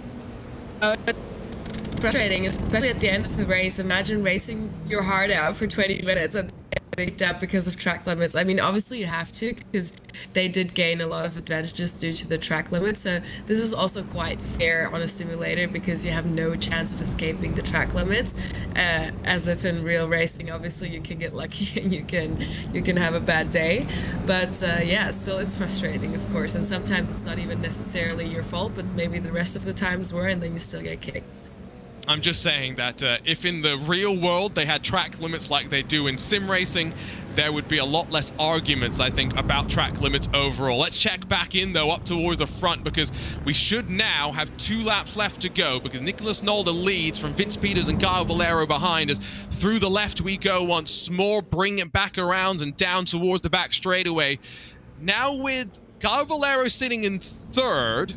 Frustrating, especially at the end of the race. Imagine racing your heart out for 20 minutes and getting up because of track limits. I mean, obviously you have to, because they did gain a lot of advantages due to the track limits. So this is also quite fair on a simulator because you have no chance of escaping the track limits. As if in real racing, obviously you can get lucky and you can have a bad day. But yeah, still it's frustrating, of course. And sometimes it's not even necessarily your fault, but maybe the rest of the times were, and then you still get kicked. I'm just saying that if in the real world they had track limits like they do in sim racing, there would be a lot less arguments, I think, about track limits overall. Let's check back in, though, up towards the front, because we should now have 2 laps left to go, because Nicholas Nolde leads from Vince Peters and Kyle Valero behind us. Through the left we go once more, bring it back around and down towards the back straightaway. Now with Kyle Valero sitting in 3rd,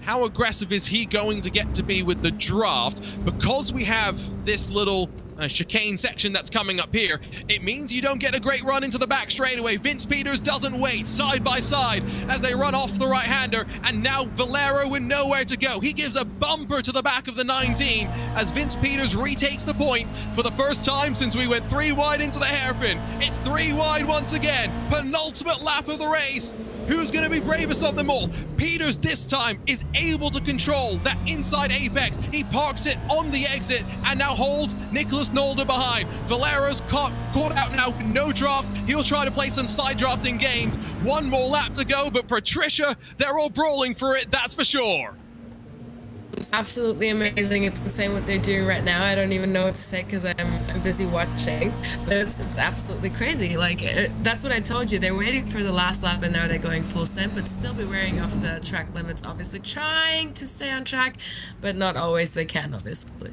how aggressive is he going to get to be with the draft? Because we have this little chicane section that's coming up here, it means you don't get a great run into the back straightaway. Vince Peters doesn't wait, side by side as they run off the right-hander, and now Valero with nowhere to go. He gives a bumper to the back of the 19 as Vince Peters retakes the point for the first time since we went 3 wide into the hairpin. It's 3 wide once again, penultimate lap of the race. Who's going to be bravest of them all? Peters this time is able to control that inside apex. He parks it on the exit and now holds Nicholas Nolde behind. Valero's caught out now with no draft. He'll try to play some side drafting games. 1 more lap to go, but Patricia, they're all brawling for it, that's for sure. It's absolutely amazing. It's insane what they're doing right now. I don't even know what to say because I'm busy watching, but it's absolutely crazy. Like, that's what I told you. They're waiting for the last lap and now they're going full send, but still be wearing off the track limits, obviously trying to stay on track, but not always they can, obviously.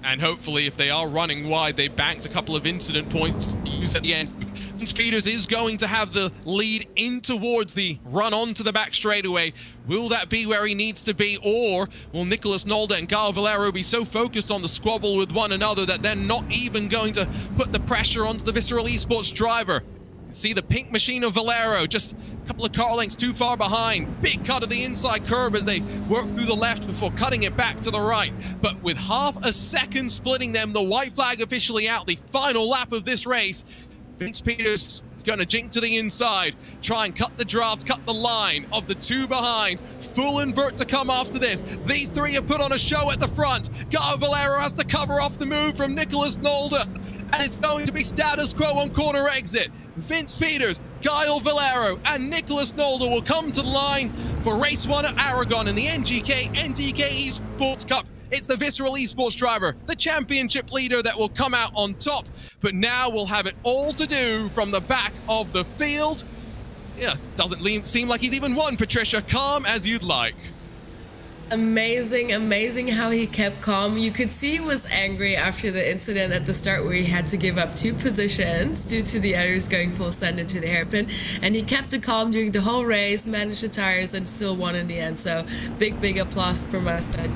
And hopefully, if they are running wide, they banked a couple of incident points to use at the end. Vince Peters is going to have the lead in towards the run onto the back straightaway. Will that be where he needs to be, or will Nicholas Nolde and Kyle Valero be so focused on the squabble with one another that they're not even going to put the pressure onto the Visceral Esports driver? See the pink machine of Valero, just a couple of car lengths too far behind. Big cut of the inside curb as they work through the left before cutting it back to the right. But with half a second splitting them, the white flag officially out, the final lap of this race. Vince Peters is going to jink to the inside, try and cut the draft, cut the line of the 2 behind. Full invert to come after this. These 3 have put on a show at the front. Kyle Valero has to cover off the move from Nicholas Nolde. And it's going to be status quo on corner exit. Vince Peters, Kyle Valero, and Nicholas Nolde will come to the line for race 1 at Aragon in the NGK NTK Esports Cup. It's the Visceral Esports driver, the championship leader, that will come out on top. But now we'll have it all to do from the back of the field. Yeah, doesn't seem like he's even won, Patricia. Calm as you'd like. Amazing how he kept calm. You could see he was angry after the incident at the start where he had to give up 2 positions due to the others going full send into the hairpin, and he kept it calm during the whole race, managed the tires, and still won in the end. So big applause from us to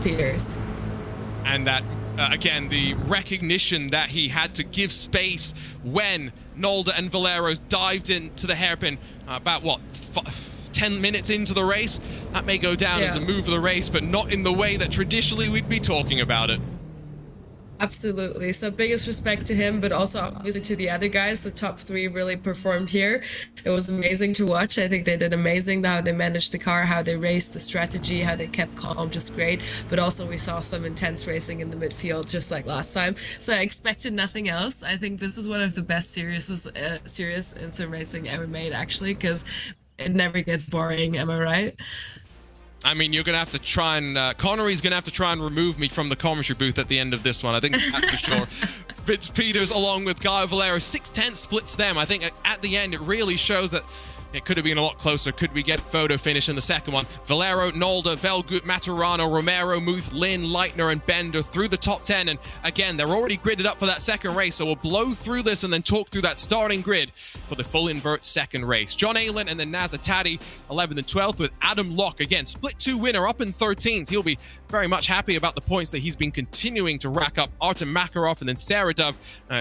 Peters. And that again, the recognition that he had to give space when Nolde and Valero dived into the hairpin about what, 10 minutes into the race. That may go down as the move of the race, but not in the way that traditionally we'd be talking about it. Absolutely. So biggest respect to him, but also obviously to the other guys. The top three really performed here. It was amazing to watch. I think they did amazing. How they managed the car, how they raced, the strategy, how they kept calm, just great. But also we saw some intense racing in the midfield, just like last time. So I expected nothing else. I think this is one of the best series in sim racing ever made, actually, because it never gets boring. Am I right? I mean, you're going to have to try and... Connery's going to have to try and remove me from the commentary booth at the end of this one. I think that's for sure. Vince Peters along with Guy Valero. 6-10 splits them. I think at the end, it really shows that it could have been a lot closer. Could we get a photo finish in the second one? Valero, Nolde, Velgut, Maturano, Romero, Muth, Lynn, Leitner, and Bender through the top 10. And again, they're already gridded up for that second race. So we'll blow through this and then talk through that starting grid for the full invert second race. John Aylen and then Nazatati, 11th and 12th, with Adam Locke. Again, split 2 winner up in 13th. He'll be very much happy about the points that he's been continuing to rack up. Artem Makarov and then Sarah Dove,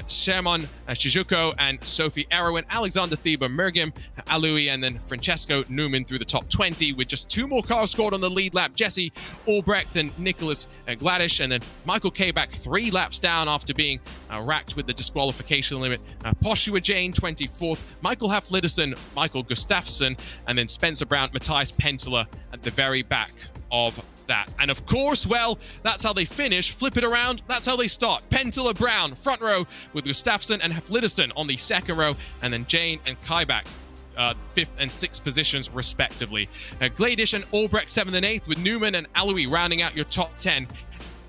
Sherman Shizuko and Sophie Erwin, Alexander Thieber, Mergim, Alui, and then Francesco Newman through the top 20 with just 2 more cars scored on the lead lap. Jesse Albrecht and Nicholas Gladish, and then Michael Kabak 3 laps down after being racked with the disqualification limit. Poshua Jane 24th, Michael Haflidison, Michael Gustafsson, and then Spencer Brown, Matthias Pentela at the very back of that. And of course, well, that's how they finish. Flip it around, that's how they start. Pentela, Brown, front row with Gustafsson and Haflidison on the second row, and then Jane and Kaibak 5th and 6th positions respectively. Gladish and Albrecht 7th and 8th with Newman and Alui rounding out your top 10.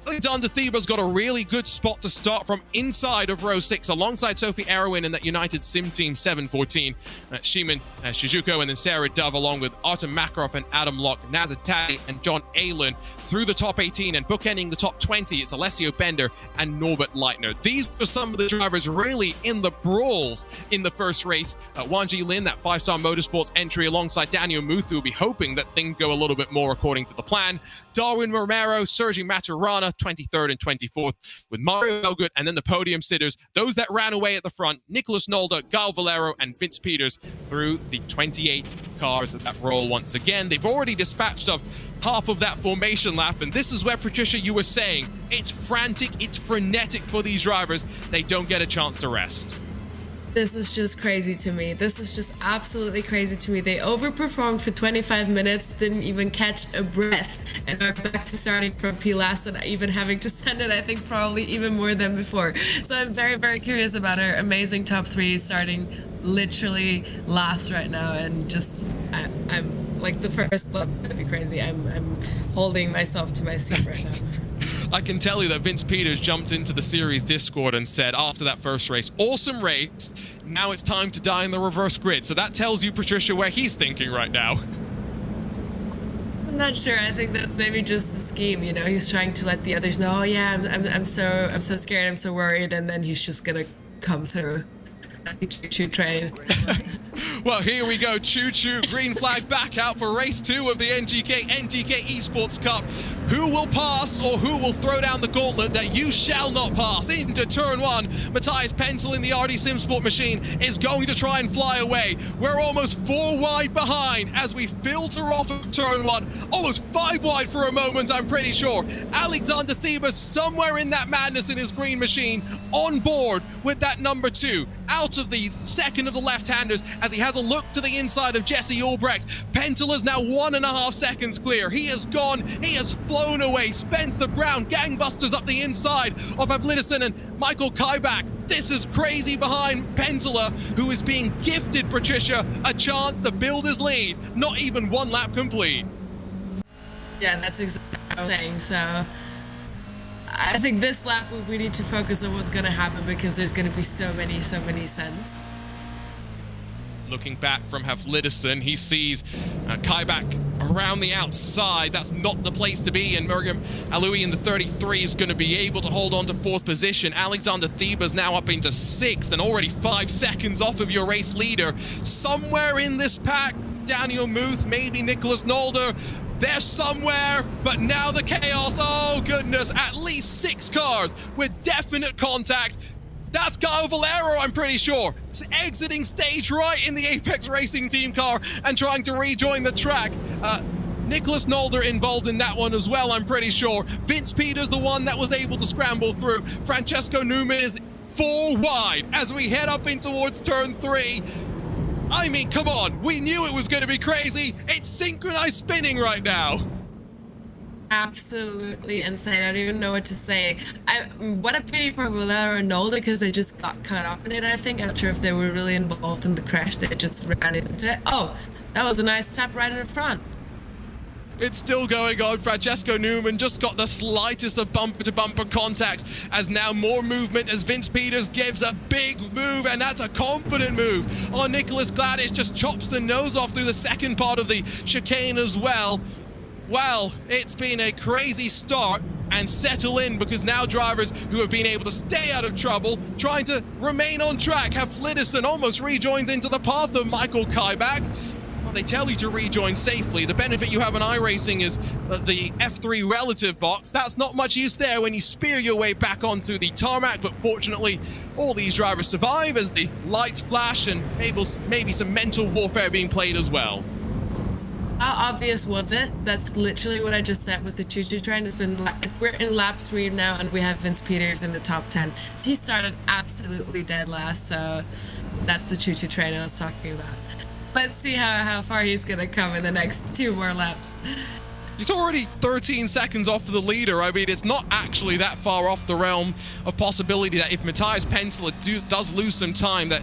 Alexander Thieber's got a really good spot to start from inside of row 6 alongside Sophie Erwin in that United Sim Team 714. Shiman Shizuko and then Sarah Dove along with Artem Makarov and Adam Locke, Nazatati and John Aylen through the top 18, and bookending the top 20 it's Alessio Bender and Norbert Leitner. These were some of the drivers really in the brawls in the first race. Wanji Lin, that 5-star motorsports entry alongside Daniel Muth, who will be hoping that things go a little bit more according to the plan. Darwin Romero, Sergi Maturana, 23rd and 24th with Mario Velgut, and then the podium sitters, those that ran away at the front, Nicholas Nolde, Gal Valero, and Vince Peters through the 28 cars that roll once again. They've already dispatched up half of that formation lap, and this is where, Patricia, you were saying, it's frantic, it's frenetic for these drivers. They don't get a chance to rest. This is just crazy to me. This is just absolutely crazy to me. They overperformed for 25 minutes, didn't even catch a breath, and are back to starting from P last and even having to send it, I think, probably even more than before. So I'm very, very curious about our amazing top 3 starting literally last right now, and just, I'm like, the first lap's gonna be crazy. I'm holding myself to my seat right now. I can tell you that Vince Peters jumped into the series Discord and said after that first race, awesome race, now it's time to die in the reverse grid. So that tells you, Patricia, where he's thinking right now. I'm not sure. I think that's maybe just a scheme, you know. He's trying to let the others know, oh yeah, I'm so scared, I'm so worried, and then he's just gonna come through. Choo-choo train. Well, here we go. Choo-choo. Green flag back out for race 2 of the NGK NTK Esports Cup. Who will pass or who will throw down the gauntlet that you shall not pass? Into turn 1. Matthias Pentel in the RD Simsport machine is going to try and fly away. We're almost 4 wide behind as we filter off of turn 1. Almost 5 wide for a moment, I'm pretty sure. Alexander Thieber somewhere in that madness in his green machine, on board with that number 2. Out of the second of the left-handers as he has a look to the inside of Jesse Albrecht. Pentel is now 1.5 seconds clear. He has gone, he has flown away. Spencer Brown, gangbusters up the inside of Avlidison and Michael Kaibak. This is crazy behind Pentela, who is being gifted, Patricia, a chance to build his lead. Not even 1 lap complete. Yeah, that's exactly what I'm saying. So I think this lap we need to focus on what's going to happen, because there's going to be so many sends. Looking back from Haflidison, he sees Kaibak around the outside. That's not the place to be, and Mergim Alui in the 33 is going to be able to hold on to 4th position. Alexander Thieber's now up into 6th and already 5 seconds off of your race leader. Somewhere in this pack, Daniel Muth, maybe Nicholas Nolder, they're somewhere, but now the chaos, oh goodness, at least 6 cars with definite contact. That's Guy Valero, I'm pretty sure. He's exiting stage right in the Apex Racing Team car and trying to rejoin the track. Nicholas Zolder involved in that one as well, I'm pretty sure. Vince Peters, the one that was able to scramble through. Francesco Newman is 4 wide as we head up in towards turn 3. I mean, come on, we knew it was going to be crazy. It's synchronized spinning right now. Absolutely insane. I don't even know what to say. What a pity for Willera and Nolde, because they just got caught up in it, I think. I'm not sure if they were really involved in the crash. They just ran into it. Oh, that was a nice tap right in the front. It's still going on. Francesco Newman just got the slightest of bumper-to-bumper contact, as now more movement as Vince Peters gives a big move, and that's a confident move. Oh, Nicholas Gladys just chops the nose off through the second part of the chicane as well. Well, it's been a crazy start, and settle in, because now drivers who have been able to stay out of trouble, trying to remain on track, have Flitterson almost rejoins into the path of Michael Kaibach. They tell you to rejoin safely. The benefit you have in iRacing is the F3 relative box. That's not much use there when you spear your way back onto the tarmac, but fortunately all these drivers survive as the lights flash, and maybe some mental warfare being played as well. How obvious was it? That's literally what I just said with the choo-choo train. We're in lap 3 now, and we have Vince Peters in the top 10. So he started absolutely dead last, so that's the choo-choo train I was talking about. Let's see how far he's going to come in the next 2 more laps. He's already 13 seconds off of the leader. I mean, it's not actually that far off the realm of possibility that if Matthias Pentler does lose some time, that,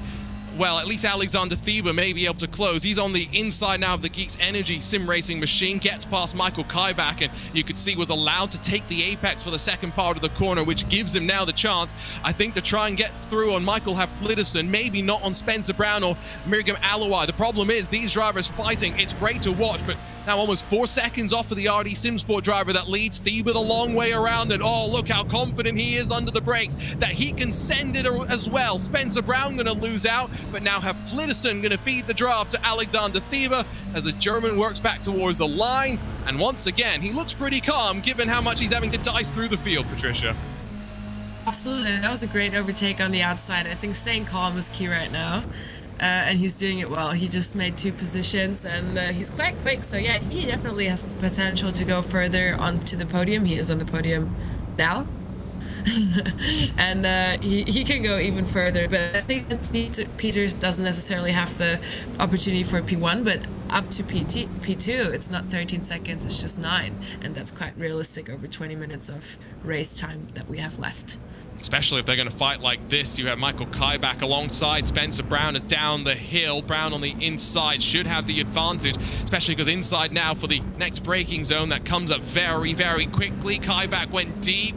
well, at least Alexander Thieber may be able to close. He's on the inside now of the Geeks Energy sim racing machine, gets past Michael Kaibach, and you could see was allowed to take the apex for the second part of the corner, which gives him now the chance, I think, to try and get through on Michael Flitterson, maybe not on Spencer Brown or Miriam Alawai. The problem is these drivers fighting. It's great to watch, but now almost 4 seconds off of the RD Simsport driver that leads. Thieber the long way around, and oh, look how confident he is under the brakes that he can send it as well. Spencer Brown going to lose out, but now have Flitterson going to feed the draft to Alexander Thieber as the German works back towards the line. And once again, he looks pretty calm given how much he's having to dice through the field, Patricia. Absolutely, that was a great overtake on the outside. I think staying calm is key right now. And he's doing it well. He just made 2 positions, and he's quite quick. So yeah, he definitely has the potential to go further onto the podium. He is on the podium now. And he can go even further, but I think Peters doesn't necessarily have the opportunity for P1, but up to P2, it's not 13 seconds, it's just 9, and that's quite realistic over 20 minutes of race time that we have left. Especially if they're going to fight like this. You have Michael Kaibach alongside Spencer Brown is down the hill. Brown on the inside should have the advantage, especially because inside now for the next braking zone that comes up very, very quickly. Kaibach went deep,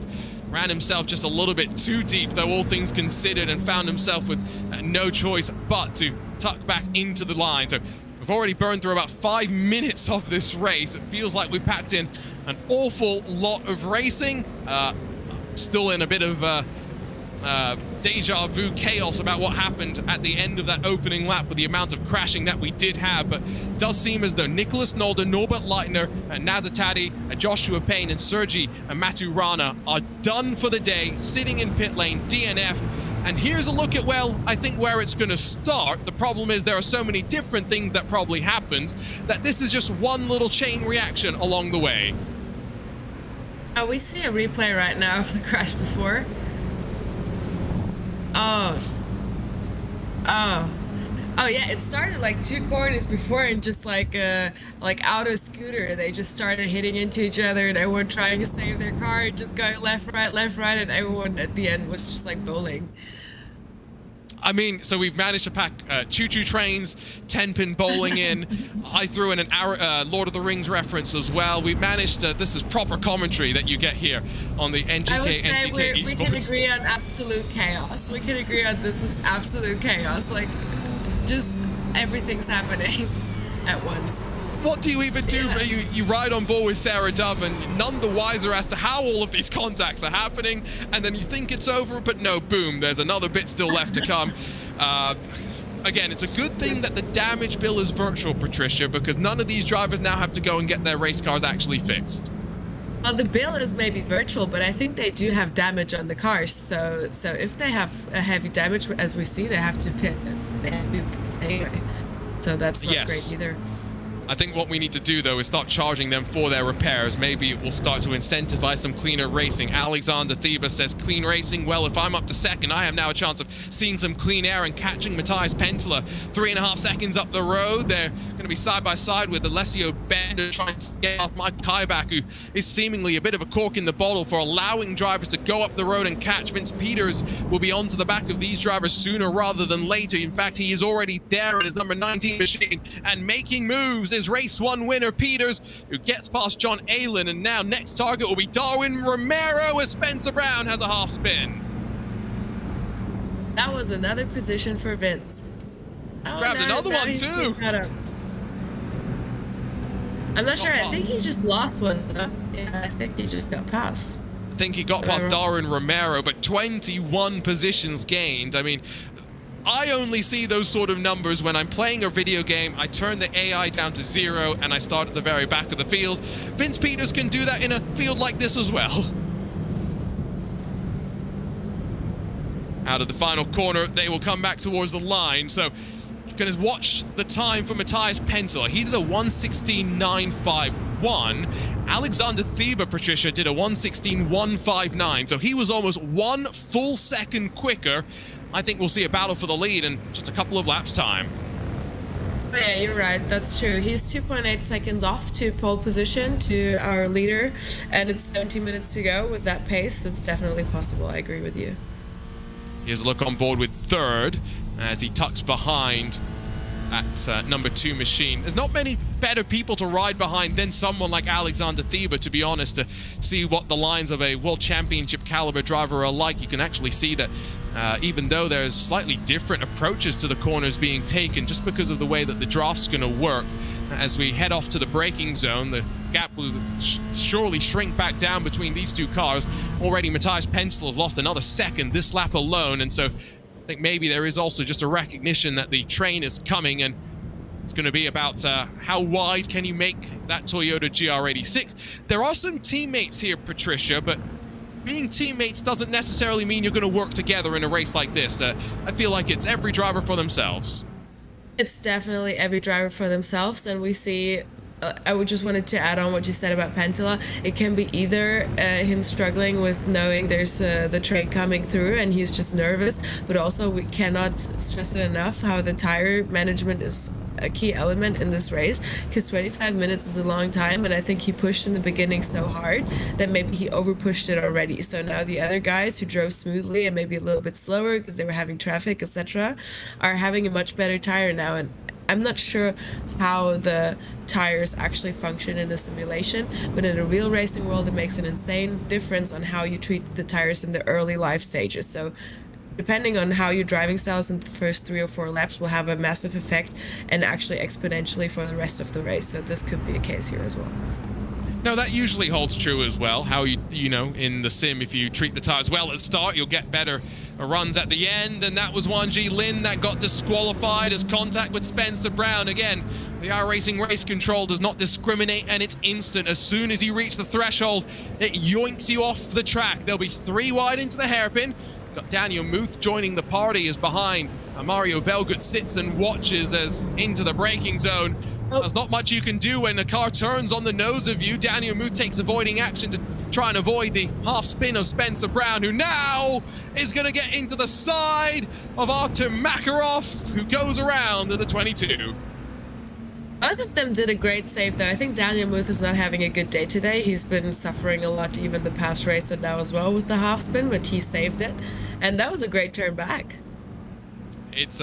ran himself just a little bit too deep, though, all things considered, and found himself with no choice but to tuck back into the line. So we've already burned through about 5 minutes of this race. It feels like we packed in an awful lot of racing. Still in a bit of deja vu chaos about what happened at the end of that opening lap with the amount of crashing that we did have, but it does seem as though Nicholas Nolde, Norbert Leitner, Nazatadi, Joshua Payne, and Sergi Maturana are done for the day, sitting in pit lane, DNF'd. And here's a look at, well, I think where it's going to start. The problem is there are so many different things that probably happened that this is just one little chain reaction along the way. We see a replay right now of the crash before. Oh yeah, it started like 2 corners before, and just like auto scooter, they just started hitting into each other, and everyone trying to save their car, just going left, right, and everyone at the end was just like bowling. I mean, so we've managed to pack choo-choo trains, 10-pin bowling in. I threw in an Lord of the Rings reference as well. We've managed to, this is proper commentary that you get here on the NGK I would say NTK Esports. We can agree on absolute chaos. We can agree on this is absolute chaos. Like, just everything's happening at once. What do you even do? Yeah. You ride on board with Sarah Dove, and none the wiser as to how all of these contacts are happening, and then you think it's over, but no, boom, there's another bit still left to come. Again, it's a good thing that the damage bill is virtual, Patricia, because none of these drivers now have to go and get their race cars actually fixed. Well, the bill is maybe virtual, but I think they do have damage on the cars. So if they have a heavy damage, as we see, they have to pit. They have to pit anyway. So that's not great either. I think what we need to do, though, is start charging them for their repairs. Maybe it will start to incentivize some cleaner racing. Alexander Thieber says, clean racing? Well, if I'm up to second, I have now a chance of seeing some clean air and catching Matthias Penteler 3.5 seconds up the road. They're going to be side by side with Alessio Bender trying to get off Mike Kaibach, who is seemingly a bit of a cork in the bottle for allowing drivers to go up the road and catch. Vince Peters will be onto the back of these drivers sooner rather than later. In fact, he is already there in his number 19 machine and making moves is race 1 winner Peters, who gets past John Aylen, and now next target will be Darwin Romero as Spencer Brown has a half spin. That was another position for Vince. Oh, Grabbed another one too. I'm not sure. I think he just lost one. Yeah, I think he just got past. I think he got past Darwin Romero, but 21 positions gained. I mean, I only see those sort of numbers when I'm playing a video game. I turn the AI down to 0 and I start at the very back of the field. Vince Peters can do that in a field like this as well. Out of the final corner, they will come back towards the line. So you're going to watch the time for Matthias Penteler. He did a 1:16.951. Alexander Thieber, Patricia, did a 1:16.159. So he was almost 1 full second quicker. I think we'll see a battle for the lead in just a couple of laps' time. Oh, yeah, you're right. That's true. He's 2.8 seconds off to pole position to our leader, and it's 17 minutes to go. With that pace, it's definitely possible. I agree with you. Here's a look on board with third as he tucks behind at number 2 machine. There's not many better people to ride behind than someone like Alexander Thieber, to be honest, to see what the lines of a World Championship caliber driver are like. You can actually see that even though there's slightly different approaches to the corners being taken, just because of the way that the draft's going to work, as we head off to the braking zone, the gap will surely shrink back down between these two cars. Already Matthias Penteler has lost another second this lap alone, and so I think maybe there is also just a recognition that the train is coming, and it's going to be about how wide can you make that Toyota GR86. There are some teammates here, Patricia, but being teammates doesn't necessarily mean you're going to work together in a race like this. I feel like it's every driver for themselves. It's definitely every driver for themselves, and we see I would just wanted to add on what you said about Penteler. It can be either him struggling with knowing there's the train coming through and he's just nervous, but also we cannot stress it enough how the tire management is a key element in this race, because 25 minutes is a long time, and I think he pushed in the beginning so hard that maybe he over pushed it already. So now the other guys who drove smoothly and maybe a little bit slower because they were having traffic, etc., are having a much better tire now, and I'm not sure how the tires actually function in the simulation, but in a real racing world it makes an insane difference on how you treat the tires in the early life stages. So depending on how your driving styles in the first 3 or 4 laps will have a massive effect, and actually exponentially for the rest of the race. So this could be a case here as well. No, that usually holds true as well. How you know, in the sim, if you treat the tires well at the start, you'll get better runs at the end. And that was Wanji Lin that got disqualified as contact with Spencer Brown. Again, the iRacing race control does not discriminate, and it's instant. As soon as you reach the threshold, it yoinks you off the track. There'll be 3 wide into the hairpin. Got Daniel Muth joining the party as behind. Mario Velgut sits and watches as into the braking zone. There's not much you can do when the car turns on the nose of you. Daniel Muth takes avoiding action to try and avoid the half spin of Spencer Brown, who now is going to get into the side of Artem Makarov, who goes around in the 22. Both of them did a great save, though. I think Daniel Muth is not having a good day today. He's been suffering a lot, even the past race and now as well with the half spin, but he saved it. And that was a great turn back. It's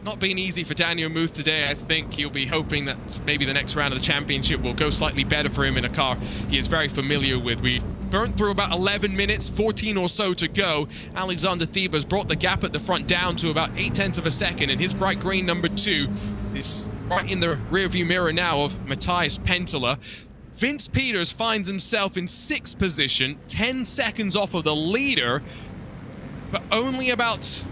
not been easy for Daniel Muth today. I think he'll be hoping that maybe the next round of the championship will go slightly better for him in a car he is very familiar with. We've burnt through about 11 minutes, 14 or so to go. Alexander Thieber's brought the gap at the front down to about 0.8 of a second, and his bright green number 2 is right in the rearview mirror now of Matthias Penteler. Vince Peters finds himself in 6th position, 10 seconds off of the leader, but only about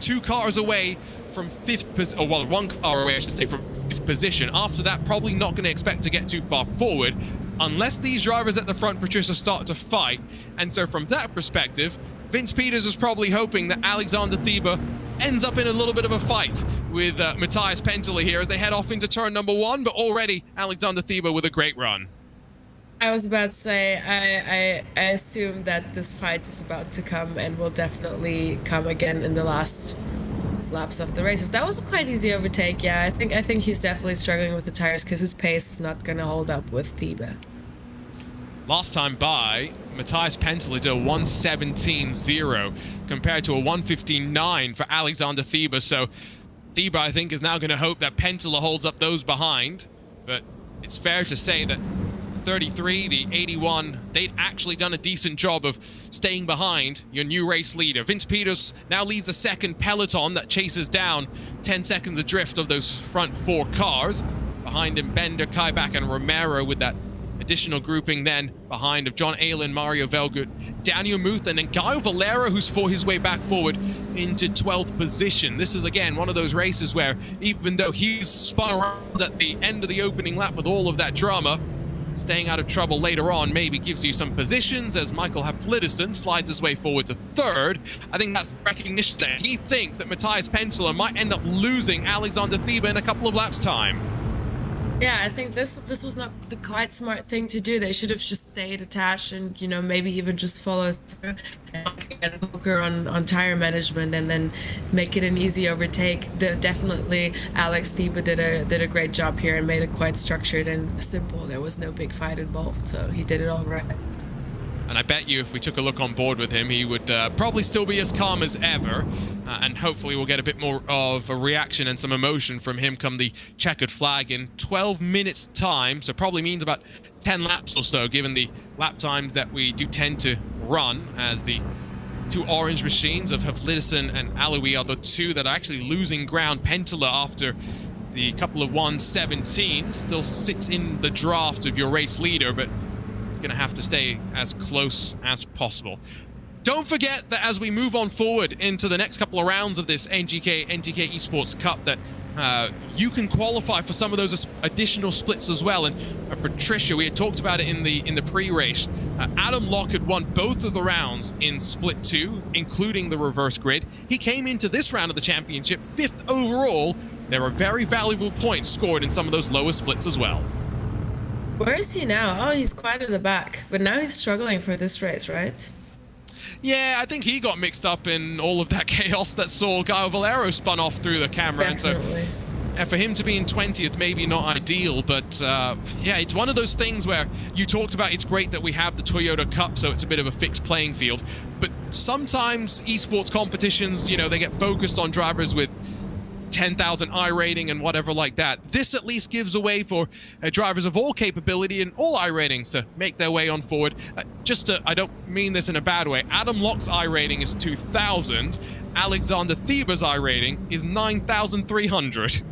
2 cars away from 5th position, or well, 1 car away, I should say, from 5th position. After that, probably not going to expect to get too far forward unless these drivers at the front, Patricia, start to fight. And so from that perspective, Vince Peters is probably hoping that Alexander Thieber ends up in a little bit of a fight with Matthias Pentele here as they head off into turn number 1, but already Alexander Thiebe with a great run. I was about to say, I assume that this fight is about to come and will definitely come again in the last laps of the races. That was a quite easy overtake. Yeah, I think he's definitely struggling with the tires because his pace is not going to hold up with Thiebe. Last time by, Matthias Pentele did a 1:17.0 compared to a 1:15.9 for Alexander Thiebe. So Thiebe, I think, is now going to hope that Pentele holds up those behind. But it's fair to say that 33, the 81, they'd actually done a decent job of staying behind your new race leader. Vince Peters now leads the second peloton that chases down 10 seconds adrift of those front 4 cars. Behind him, Bender, Kaibach, and Romero with that additional grouping then behind of John Aylen, Mario Velgut, Daniel Muth, and then Gaio Valera, who's fought his way back forward into 12th position. This is, again, one of those races where even though he's spun around at the end of the opening lap with all of that drama, staying out of trouble later on maybe gives you some positions as Michael Hafliderson slides his way forward to 3rd. I think that's recognition that he thinks that Matthias Pentele might end up losing Alexander Thiebe in a couple of laps' time. Yeah, I think this was not the quite smart thing to do. They should have just stayed attached and, you know, maybe even just follow through and poker on tire management and then make it an easy overtake. Definitely Alex Thiebe did a great job here and made it quite structured and simple. There was no big fight involved, so he did it all right. And I bet you if we took a look on board with him, he would probably still be as calm as ever. And hopefully we'll get a bit more of a reaction and some emotion from him come the checkered flag in 12 minutes time. So probably means about 10 laps or so, given the lap times that we do tend to run, as the 2 orange machines of Hafliderson and Aloui are the 2 that are actually losing ground. Pentele, after the couple of 1:17s, still sits in the draft of your race leader, but it's going to have to stay as close as possible. Don't forget that as we move on forward into the next couple of rounds of this NGK NTK Esports Cup, that you can qualify for some of those additional splits as well. And Patricia, we had talked about it in the pre-race. Adam Locke had won both of the rounds in split 2, including the reverse grid. He came into this round of the championship 5th overall. There were very valuable points scored in some of those lower splits as well. Where is he now? Oh, he's quite at the back, but now he's struggling for this race, right? Yeah, I think he got mixed up in all of that chaos that saw Gaio Valero spun off through the camera. Definitely. And so for him to be in 20th, maybe not ideal, but yeah, it's one of those things where you talked about it's great that we have the Toyota Cup, so it's a bit of a fixed playing field. But sometimes esports competitions, you know, they get focused on drivers with 10,000 I rating and whatever like that. This at least gives a way for drivers of all capability and all I ratings to make their way on forward. I don't mean this in a bad way. Adam Locke's I rating is 2,000. Alexander Thiebe's I rating is 9,300.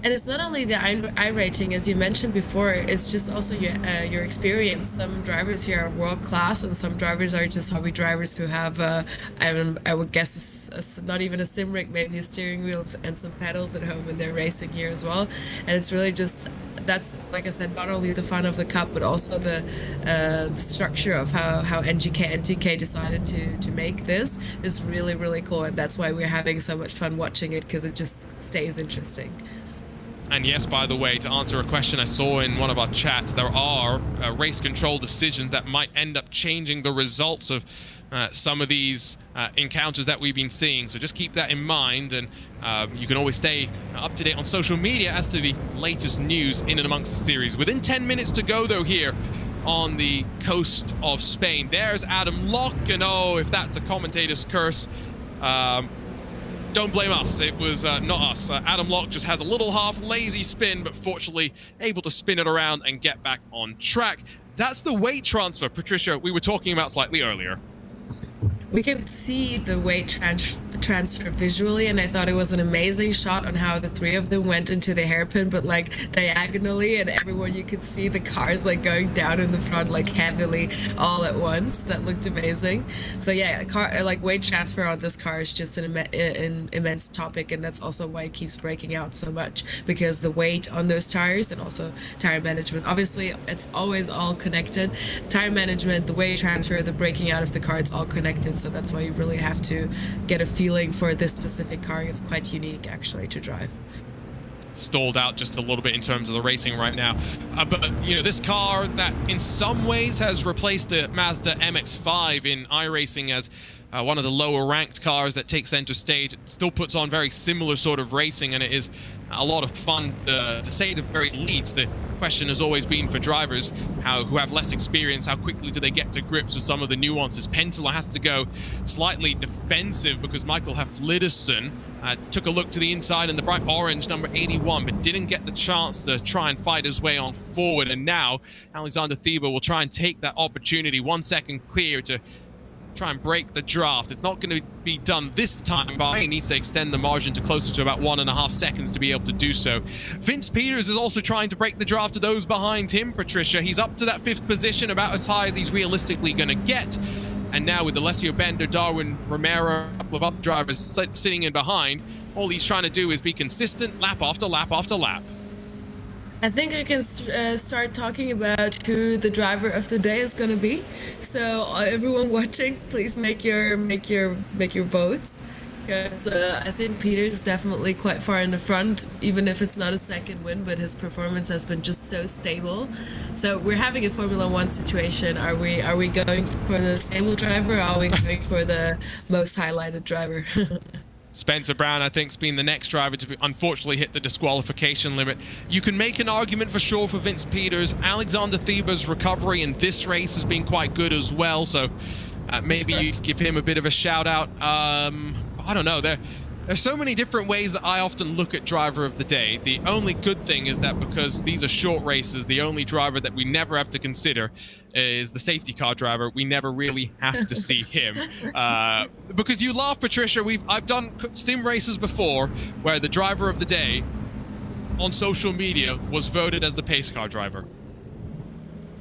And it's not only the I rating, as you mentioned before, it's just also your experience. Some drivers here are world class, and some drivers are just hobby drivers who have, I would guess, not even a sim rig, maybe a steering wheel and some pedals at home when they're racing here as well. And it's really just, that's, like I said, not only the fun of the cup, but also the structure of how NGK NTK decided to make this is really, really cool. And that's why we're having so much fun watching it, because it just stays interesting. And yes, by the way, to answer a question I saw in one of our chats, there are race control decisions that might end up changing the results of some of these encounters that we've been seeing. So just keep that in mind, and you can always stay up to date on social media as to the latest news in and amongst the series. Within 10 minutes to go, though, here on the coast of Spain, there's Adam Locke, and oh, if that's a commentator's curse, don't blame us. It was not us. Adam Locke just has a little half lazy spin, but fortunately able to spin it around and get back on track. That's the weight transfer, Patricia, we were talking about slightly earlier. We can see the weight transfer visually, and I thought it was an amazing shot on how the 3 of them went into the hairpin, but like diagonally, and everyone, you could see the cars like going down in the front like heavily all at once. That looked amazing. So yeah, weight transfer on this car is just an immense topic, and that's also why it keeps breaking out so much, because the weight on those tires and also tire management. Obviously, it's always all connected. Tire management, the weight transfer, the breaking out of the car, it's all connected. So that's why you really have to get a feel feeling for this specific car is quite unique actually to drive. Stalled out just a little bit in terms of the racing right now, but you know, this car that in some ways has replaced the Mazda MX-5 in iRacing as one of the lower ranked cars that takes center stage. It still puts on very similar sort of racing, and it is a lot of fun to say the very least. The question has always been for drivers who have less experience, how quickly do they get to grips with some of the nuances. Pentela has to go slightly defensive because Michael Haflidason took a look to the inside in the bright orange number 81, but didn't get the chance to try and fight his way on forward. And now Alexander Thieber will try and take that opportunity, 1 second clear, to try and break the draft. It's not going to be done this time, but he needs to extend the margin to closer to about 1.5 seconds to be able to do so. Vince Peters is also trying to break the draft to those behind him, Patricia. He's up to that 5th position, about as high as he's realistically going to get. And now with Alessio Bender, Darwin Romero, a couple of other drivers sitting in behind, all he's trying to do is be consistent lap after lap after lap. I think I can start talking about who the driver of the day is going to be. So everyone watching, please make your votes, because I think Peter's definitely quite far in the front, even if it's not a second win, but his performance has been just so stable. So we're having a Formula One situation. Are we going for the stable driver, or are we going for the most highlighted driver? Spencer Brown, I think, has been the next driver to unfortunately hit the disqualification limit. You can make an argument for sure for Vince Peters. Alexander Thieber's recovery in this race has been quite good as well, so maybe you give him a bit of a shout out. I don't know. There's so many different ways that I often look at driver of the day. The only good thing is that because these are short races, the only driver that we never have to consider is the safety car driver. We never really have to see him. Because you laugh, Patricia, I've done sim races before where the driver of the day on social media was voted as the pace car driver.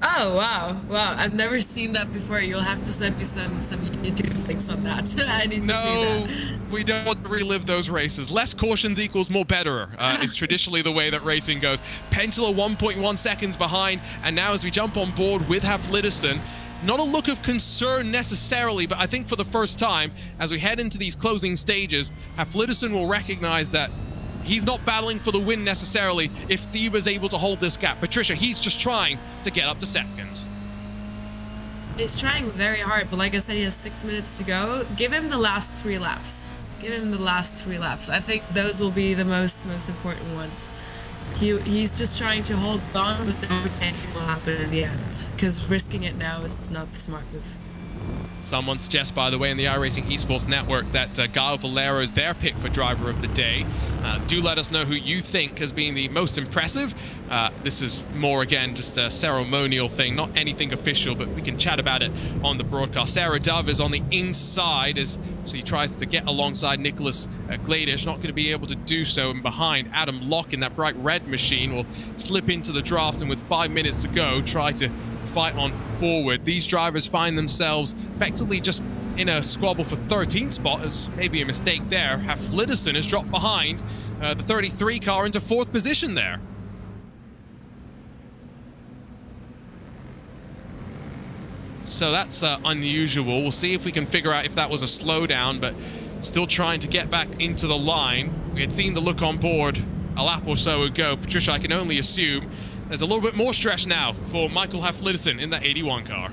Oh, wow. I've never seen that before. You'll have to send me some YouTube links on that. I need to see that. No, we don't want to relive those races. Less cautions equals more better is traditionally the way that racing goes. Pentela 1.1 seconds behind, and now as we jump on board with Haflidason, not a look of concern necessarily, but I think for the first time, as we head into these closing stages, Haflidason will recognize that he's not battling for the win necessarily if Thieber's able to hold this gap. Patricia, he's just trying to get up to second. He's trying very hard, but like I said, he has 6 minutes to go. Give him the last 3 laps. Give him the last 3 laps. I think those will be the most important ones. He's just trying to hold on, but the overtaking will happen in the end, because risking it now is not the smart move. Someone suggests, by the way, in the iRacing Esports Network that Gael Valero is their pick for driver of the day. Do let us know who you think has been the most impressive. This is more, again, just a ceremonial thing, not anything official, but we can chat about it on the broadcast. Sarah Dove is on the inside as she tries to get alongside Nicholas Gladish. Not going to be able to do so. And behind, Adam Locke in that bright red machine will slip into the draft, and with 5 minutes to go, try to fight on forward. These drivers find themselves effectively just in a squabble for 13th spot, as maybe a mistake there. Haflidason has dropped behind the 33 car into 4th position there. So that's unusual. We'll see if we can figure out if that was a slowdown, but still trying to get back into the line. We had seen the look on board a lap or so ago. Patricia, I can only assume there's a little bit more stress now for Michael Haflidason in that 81 car.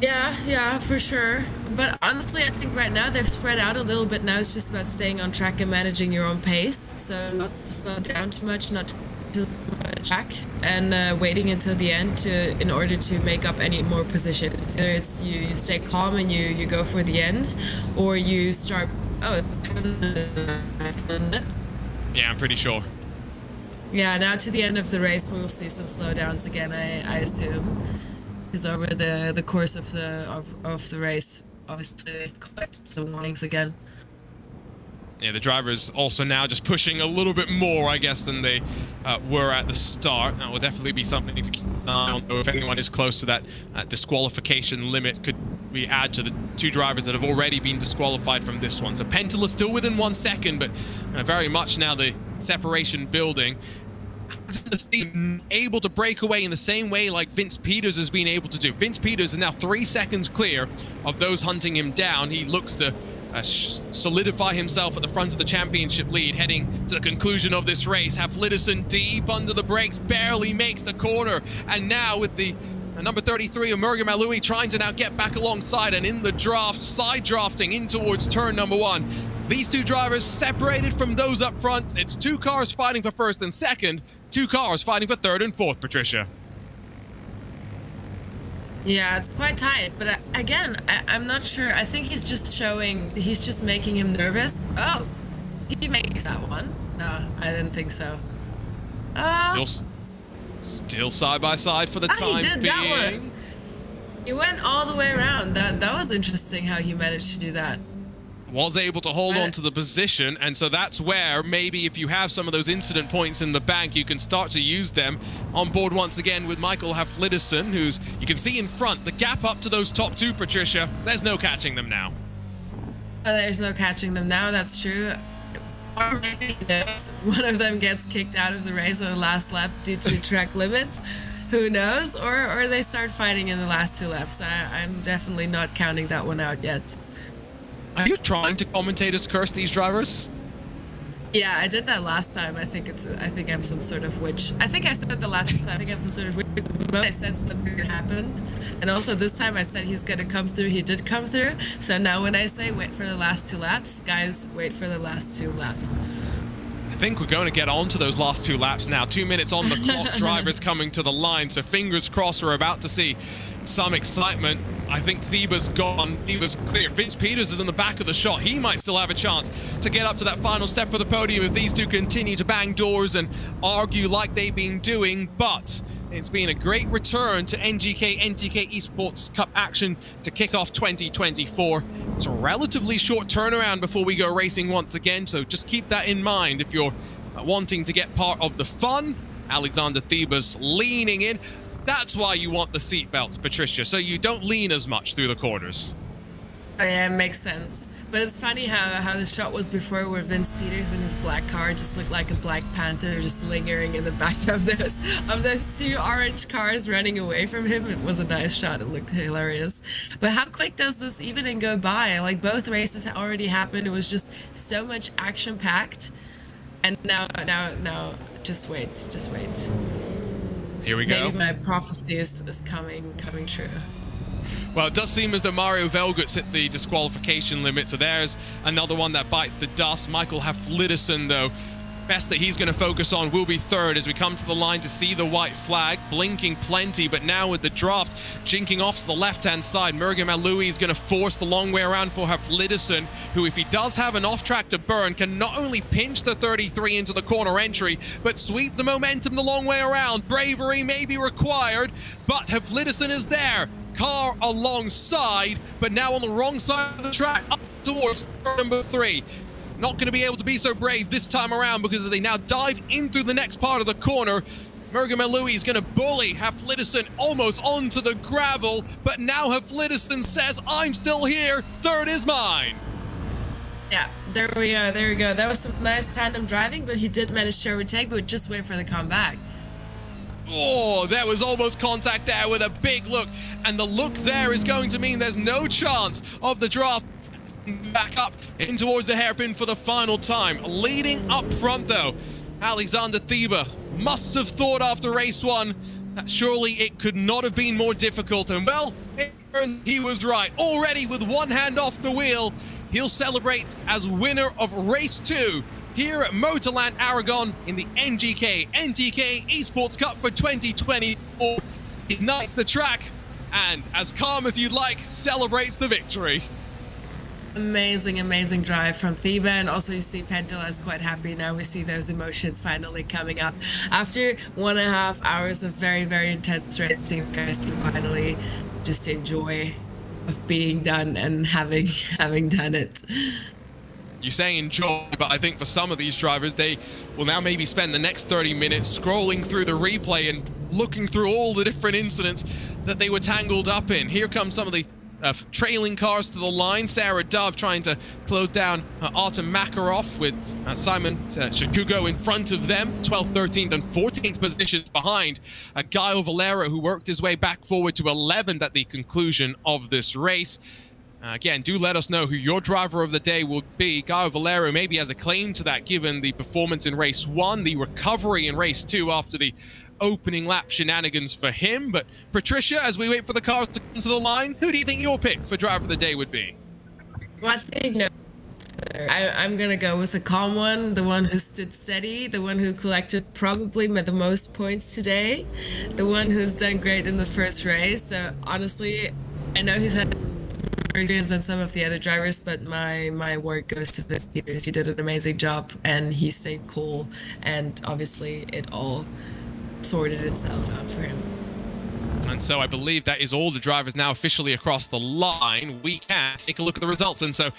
Yeah, for sure. But honestly, I think right now they've spread out a little bit. Now it's just about staying on track and managing your own pace. So not to slow down too much, not to much track, and waiting until the end in order to make up any more position. Either it's you stay calm and you go for the end, or you start. Oh, wasn't it? Yeah, I'm pretty sure. Yeah, now to the end of the race, we will see some slowdowns again, I assume. Because over the course of the race, obviously they've collected some warnings again. Yeah, the drivers also now just pushing a little bit more, I guess, than they were at the start. That will definitely be something to keep an eye on. If anyone is close to that disqualification limit, could we add to the 2 drivers that have already been disqualified from this one. So Pentela still within 1 second, but very much now the separation building. able to break away in the same way like Vince Peters has been able to do. Vince Peters is now 3 seconds clear of those hunting him down. He looks to solidify himself at the front of the championship lead, heading to the conclusion of this race. Haflidason deep under the brakes, barely makes the corner, and now with the number 33 of Murgim Aloui trying to now get back alongside, and in the draft, side drafting in towards turn number 1. These two drivers separated from those up front. It's 2 cars fighting for first and second, 2 cars fighting for third and fourth, Patricia. Yeah, it's quite tight, but again, I'm not sure. I think he's just making him nervous. Oh, he makes that one. No, I didn't think so. Still side by side for the time he did being. That one. He went all the way around. That was interesting how he managed to do that. Was able to hold on to the position, and so that's where maybe if you have some of those incident points in the bank, you can start to use them. On board once again with Michael Haflidason, who's, you can see in front, the gap up to those top 2, Patricia. There's no catching them now. Oh, there's no catching them now, that's true. Or maybe, who knows, one of them gets kicked out of the race on the last lap due to track limits. Who knows? Or they start fighting in the last 2 laps. I'm definitely not counting that one out yet. Are you trying to commentators curse these drivers? Yeah, I did that last time. I think I'm some sort of witch. I think I said the last time. I think I'm some sort of witch. But I said something happened. And also this time I said he's going to come through. He did come through. So now when I say wait for the last 2 laps, guys, wait for the last 2 laps. I think we're going to get on to those last 2 laps now. 2 minutes on the clock, drivers coming to the line. So fingers crossed we're about to see some excitement. I think Theba's gone. Theba's clear. Vince Peters is in the back of the shot. He might still have a chance to get up to that final step of the podium if these two continue to bang doors and argue like they've been doing. But it's been a great return to NGK NTK Esports Cup action to kick off 2024. It's a relatively short turnaround before we go racing once again, so just keep that in mind if you're wanting to get part of the fun. Alexander Theba's leaning in. That's why you want the seat belts, Patricia, so you don't lean as much through the corners. Oh, yeah, it makes sense. But it's funny how the shot was before, where Vince Peters in his black car just looked like a Black Panther just lingering in the back of those 2 orange cars running away from him. It was a nice shot. It looked hilarious. But how quick does this evening go by? Like, both races had already happened. It was just so much action-packed. And now, just wait. Here we go. Maybe my prophecy is coming true. Well, it does seem as though Mario Velgut's hit the disqualification limit, so there's another one that bites the dust. Michael Haflidason, though, best that he's going to focus on will be third as we come to the line to see the white flag, blinking plenty, but now with the draft jinking off to the left-hand side, Murgim Aloui is going to force the long way around for Haflidason, who, if he does have an off-track to burn, can not only pinch the 33 into the corner entry, but sweep the momentum the long way around. Bravery may be required, but Haflidason is there. Car alongside, but now on the wrong side of the track, up towards number 3. Not going to be able to be so brave this time around, because as they now dive in through the next part of the corner, Murgim Aloui is going to bully Haflidason almost onto the gravel, but now Haflidason says, I'm still here, third is mine. Yeah, there we go. That was some nice tandem driving, but he did manage to overtake, but just wait for the comeback. Oh, there was almost contact there with a big look, and the look there is going to mean there's no chance of the draft back up in towards the hairpin for the final time. Leading up front, though, Alexander Theba must have thought after race 1 that surely it could not have been more difficult, and well, he was right. Already with one hand off the wheel, he'll celebrate as winner of race 2 here at Motorland Aragon in the NGK NTK Esports Cup for 2024. Ignites the track and, as calm as you'd like, celebrates the victory. Amazing drive from Theba, and also you see Pentel is quite happy now. We see those emotions finally coming up after 1.5 hours of very intense racing. Guys can finally just enjoy of being done and having done it. You say enjoy, but I think for some of these drivers, they will now maybe spend the next 30 minutes scrolling through the replay and looking through all the different incidents that they were tangled up in. Here come some of the trailing cars to the line. Sarah Dove trying to close down Artem Makarov with Simon Shakugo in front of them. 12th, 13th and 14th positions behind Gaio Valero, who worked his way back forward to 11th at the conclusion of this race. Again, do let us know who your driver of the day will be. Gaio Valero maybe has a claim to that given the performance in race 1, the recovery in race 2 after the opening lap shenanigans for him. But Patricia, as we wait for the cars to come to the line, who do you think your pick for driver of the day would be? Well, I think I'm gonna go with the calm one, the one who stood steady, the one who collected probably the most points today, the one who's done great in the first race. So honestly, I know he's had experience than some of the other drivers, but my word goes to Vince Peters. He did an amazing job and he stayed cool, and obviously it all sorted itself out for him. And so I believe that is all the drivers now officially across the line. We can take a look at the results. And so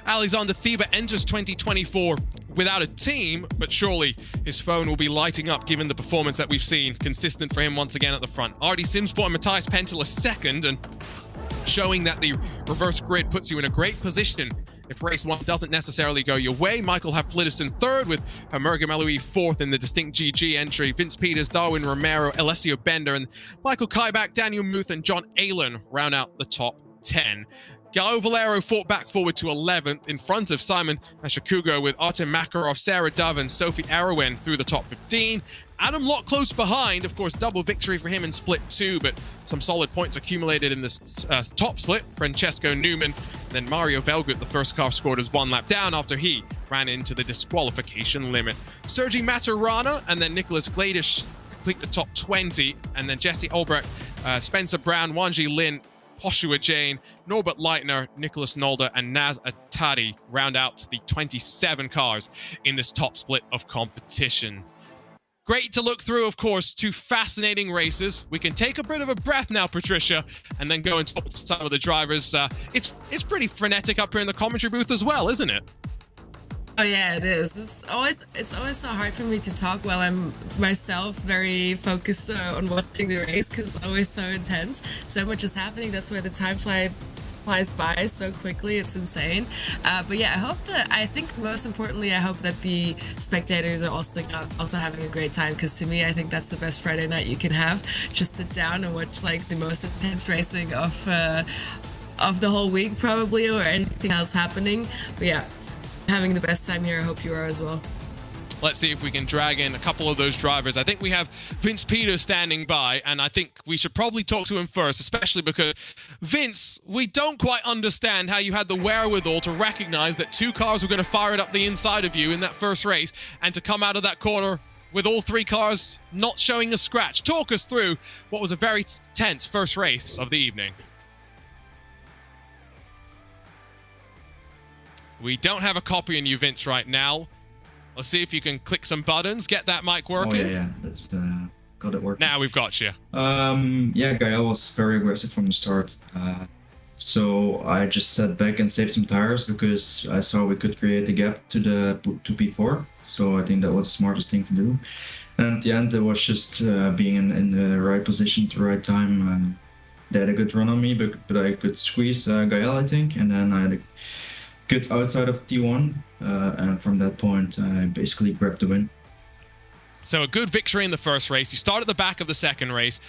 Alexander Thieber enters 2024 without a team, but surely his phone will be lighting up given the performance that we've seen consistent for him once again at the front. Artie Simsport and Matthias Pentel are second, and showing that the reverse grid puts you in a great position if race 1 doesn't necessarily go your way. Michael Haflidison third, with Merga Meloui fourth in the distinct GG entry. Vince Peters, Darwin Romero, Alessio Bender, and Michael Kaibach, Daniel Muth, and John Aylen round out the top 10. Gaio Valero fought back forward to 11th in front of Simon Shakugo, with Artem Makarov, Sarah Dove, and Sophie Arwen through the top 15. Adam Lott close behind, of course, double victory for him in split 2, but some solid points accumulated in this top split. Francesco Newman, then Mario Velgut, the first car, scored as 1 lap down after he ran into the disqualification limit. Sergi Maturana and then Nicholas Gladish complete the top 20, and then Jesse Albrecht, Spencer Brown, Wanji Lin, Joshua Jane, Norbert Leitner, Nicholas Nolder, and Naz Atadi round out the 27 cars in this top split of competition. Great to look through, of course, 2 fascinating races. We can take a bit of a breath now, Patricia, and then go and talk to some of the drivers. It's pretty frenetic up here in the commentary booth as well, isn't it? Oh yeah, it is. It's always so hard for me to talk while I'm myself very focused on watching the race, because it's always so intense. So much is happening. That's why the time flies by so quickly. It's insane. But yeah, I think most importantly, I hope that the spectators are also having a great time, because to me, I think that's the best Friday night you can have. Just sit down and watch like the most intense racing of the whole week probably, or anything else happening. But yeah, having the best time here. I hope you are as well. Let's see if we can drag in a couple of those drivers. I think we have Vince Peters standing by, and I think we should probably talk to him first, especially because, Vince, we don't quite understand how you had the wherewithal to recognize that 2 cars were going to fire it up the inside of you in that first race, and to come out of that corner with all 3 cars not showing a scratch. Talk us through what was a very tense first race of the evening. We don't have a copy on you, Vince, right now. Let's see if you can click some buttons, get that mic working. Oh, yeah. That's got it working. Now we've got you. Yeah, Gael was very aggressive from the start. So I just sat back and saved some tires because I saw we could create a gap to P4. So I think that was the smartest thing to do. And at the end, it was just being in the right position at the right time. They had a good run on me, but I could squeeze Gael, I think. And then I had a good outside of T1, and from that point I basically grabbed the win. So a good victory in the first race. You start at the back of the second race.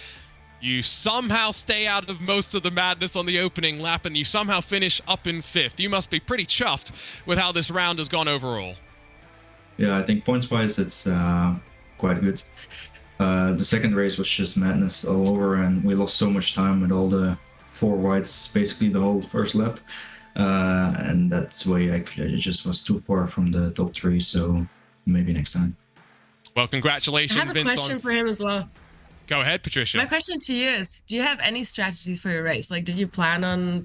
You somehow stay out of most of the madness on the opening lap, and you somehow finish up in 5th. You must be pretty chuffed with how this round has gone overall. Yeah, I think points-wise it's quite good. The second race was just madness all over, and we lost so much time with all the 4 whites basically the whole first lap. And that's why I just was too far from the top 3, so maybe next time. Well, congratulations, I have a Vince, question for him as well. Go ahead, Patricia. My question to you is, do you have any strategies for your race? Like, did you plan on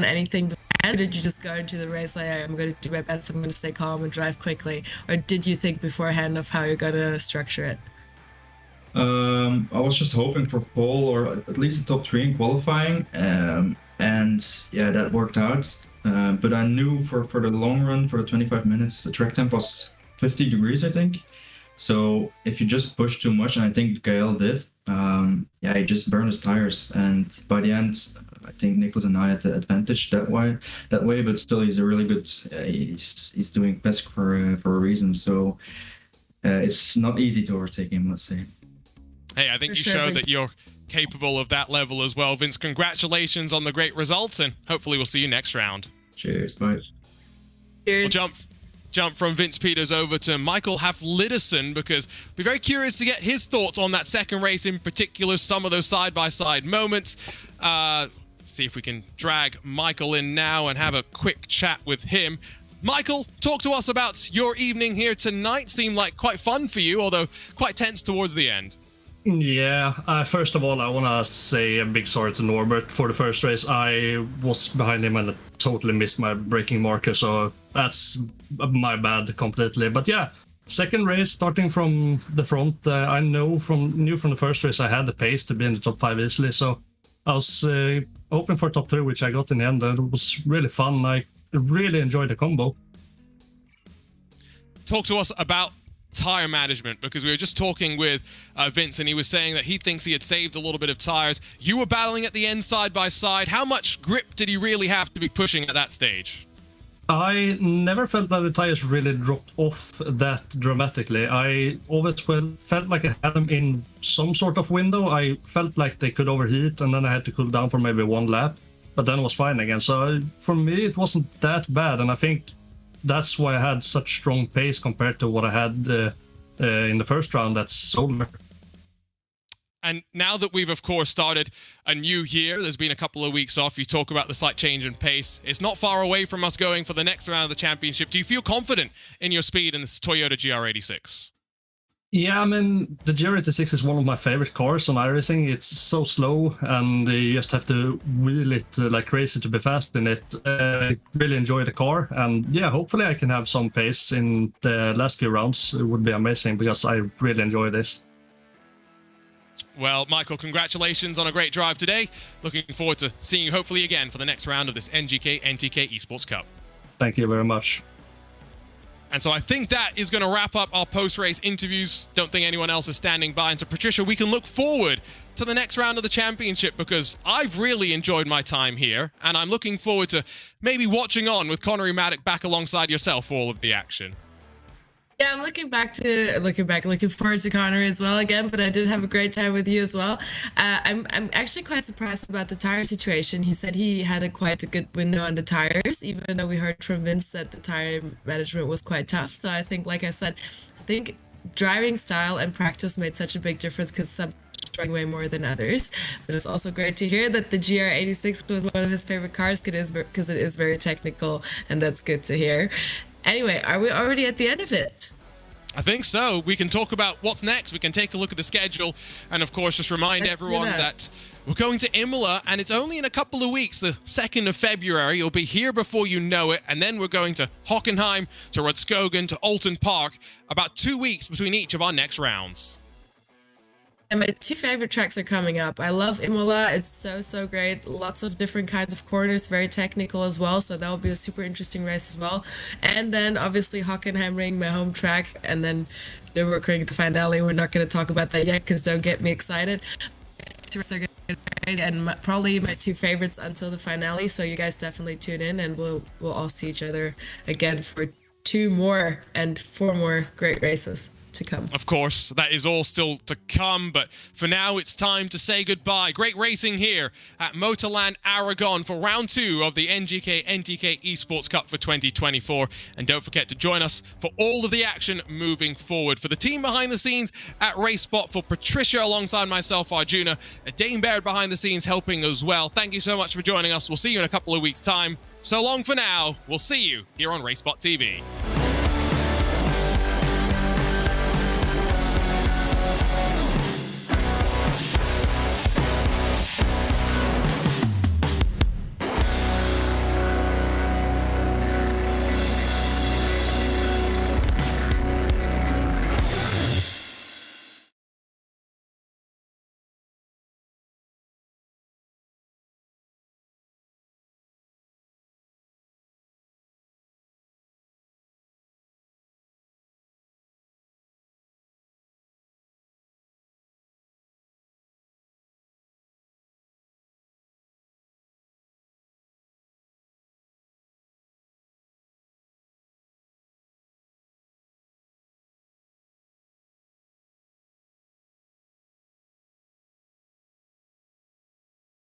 anything beforehand? Or did you just go into the race like, I'm going to do my best, I'm going to stay calm and drive quickly? Or did you think beforehand of how you're going to structure it? I was just hoping for pole or at least the top 3 in qualifying. And yeah, that worked out. But I knew for the long run, for the 25 minutes, the track temp was 50 degrees, I think. So if you just push too much, and I think Gael did, yeah, he just burned his tires. And by the end, I think Nicholas and I had the advantage that way. But still, he's a really good. He's doing best for a reason. So it's not easy to overtake him, let's say. Hey, I think you showed that you're capable of that level as well. Vince, congratulations on the great results, and hopefully we'll see you next round. Cheers, bye. Cheers. We'll jump from Vince Peters over to Michael Hafliderson, because we're very curious to get his thoughts on that second race in particular, some of those side-by-side moments. See if we can drag Michael in now and have a quick chat with him. Michael, talk to us about your evening here tonight. Seemed like quite fun for you, although quite tense towards the end. Yeah, first of all, I want to say a big sorry to Norbert for the first race. I was behind him and totally missed my braking marker, so that's my bad completely. But yeah, second race, starting from the front, I knew from the first race I had the pace to be in the top 5 easily, so I was hoping for top 3, which I got in the end, and it was really fun. I really enjoyed the combo. Talk to us about tire management, because we were just talking with Vince, and he was saying that he thinks he had saved a little bit of tires. You were battling at the end side by side. How much grip did he really have to be pushing at that stage? I never felt that the tires really dropped off that dramatically. I always felt like I had them in some sort of window. I felt like they could overheat, and then I had to cool down for maybe 1 lap, but then it was fine again. So for me, it wasn't that bad, and I think that's why I had such strong pace compared to what I had in the first round at Zolder. And now that we've, of course, started a new year, there's been a couple of weeks off. You talk about the slight change in pace. It's not far away from us going for the next round of the championship. Do you feel confident in your speed in this Toyota GR86? Yeah, I mean, the GR86 is one of my favorite cars on iRacing. It's so slow, and you just have to wheel it like crazy to be fast in it. Really enjoy the car, and yeah, hopefully I can have some pace in the last few rounds. It would be amazing, because I really enjoy this. Well, Michael, congratulations on a great drive today. Looking forward to seeing you hopefully again for the next round of this NGK NTK Esports Cup. Thank you very much. And so I think that is going to wrap up our post-race interviews. Don't think anyone else is standing by. And so, Patricia, we can look forward to the next round of the championship, because I've really enjoyed my time here, and I'm looking forward to maybe watching on with Connery Maddock back alongside yourself for all of the action. Yeah, I'm looking forward to Connor as well again, but I did have a great time with you as well. I'm actually quite surprised about the tire situation. He said he had quite a good window on the tires, even though we heard from Vince that the tire management was quite tough. So I think, like I said, I think driving style and practice made such a big difference, because some struggling way more than others. But it's also great to hear that the GR86 was one of his favorite cars, because it is very technical, and that's good to hear. Anyway, are we already at the end of it? I think so. We can talk about what's next. We can take a look at the schedule, and of course just remind everyone that we're going to Imola, and it's only in a couple of weeks, the 2nd of February. You'll be here before you know it, and then we're going to Hockenheim, to Rudskogen, to Oulton Park, about 2 weeks between each of our next rounds. And my 2 favorite tracks are coming up. I love Imola. It's so great. Lots of different kinds of corners, very technical as well. So that will be a super interesting race as well. And then obviously Hockenheimring, my home track, and then Nürburgring, the finale. We're not going to talk about that yet, because don't get me excited. And probably my 2 favorites until the finale. So you guys definitely tune in, and we'll all see each other again for 2 more and 4 more great races to come. Of course, that is all still to come, but for now it's time to say goodbye. Great racing here at Motorland Aragon for round 2 of the NGK NTK Esports Cup for 2024, and don't forget to join us for all of the action moving forward. For the team behind the scenes at RaceSpot, for Patricia alongside myself, Arjuna, Dane Baird behind the scenes helping as well. Thank you so much for joining us. We'll see you in a couple of weeks' time. So long for now. We'll see you here on RaceSpot TV.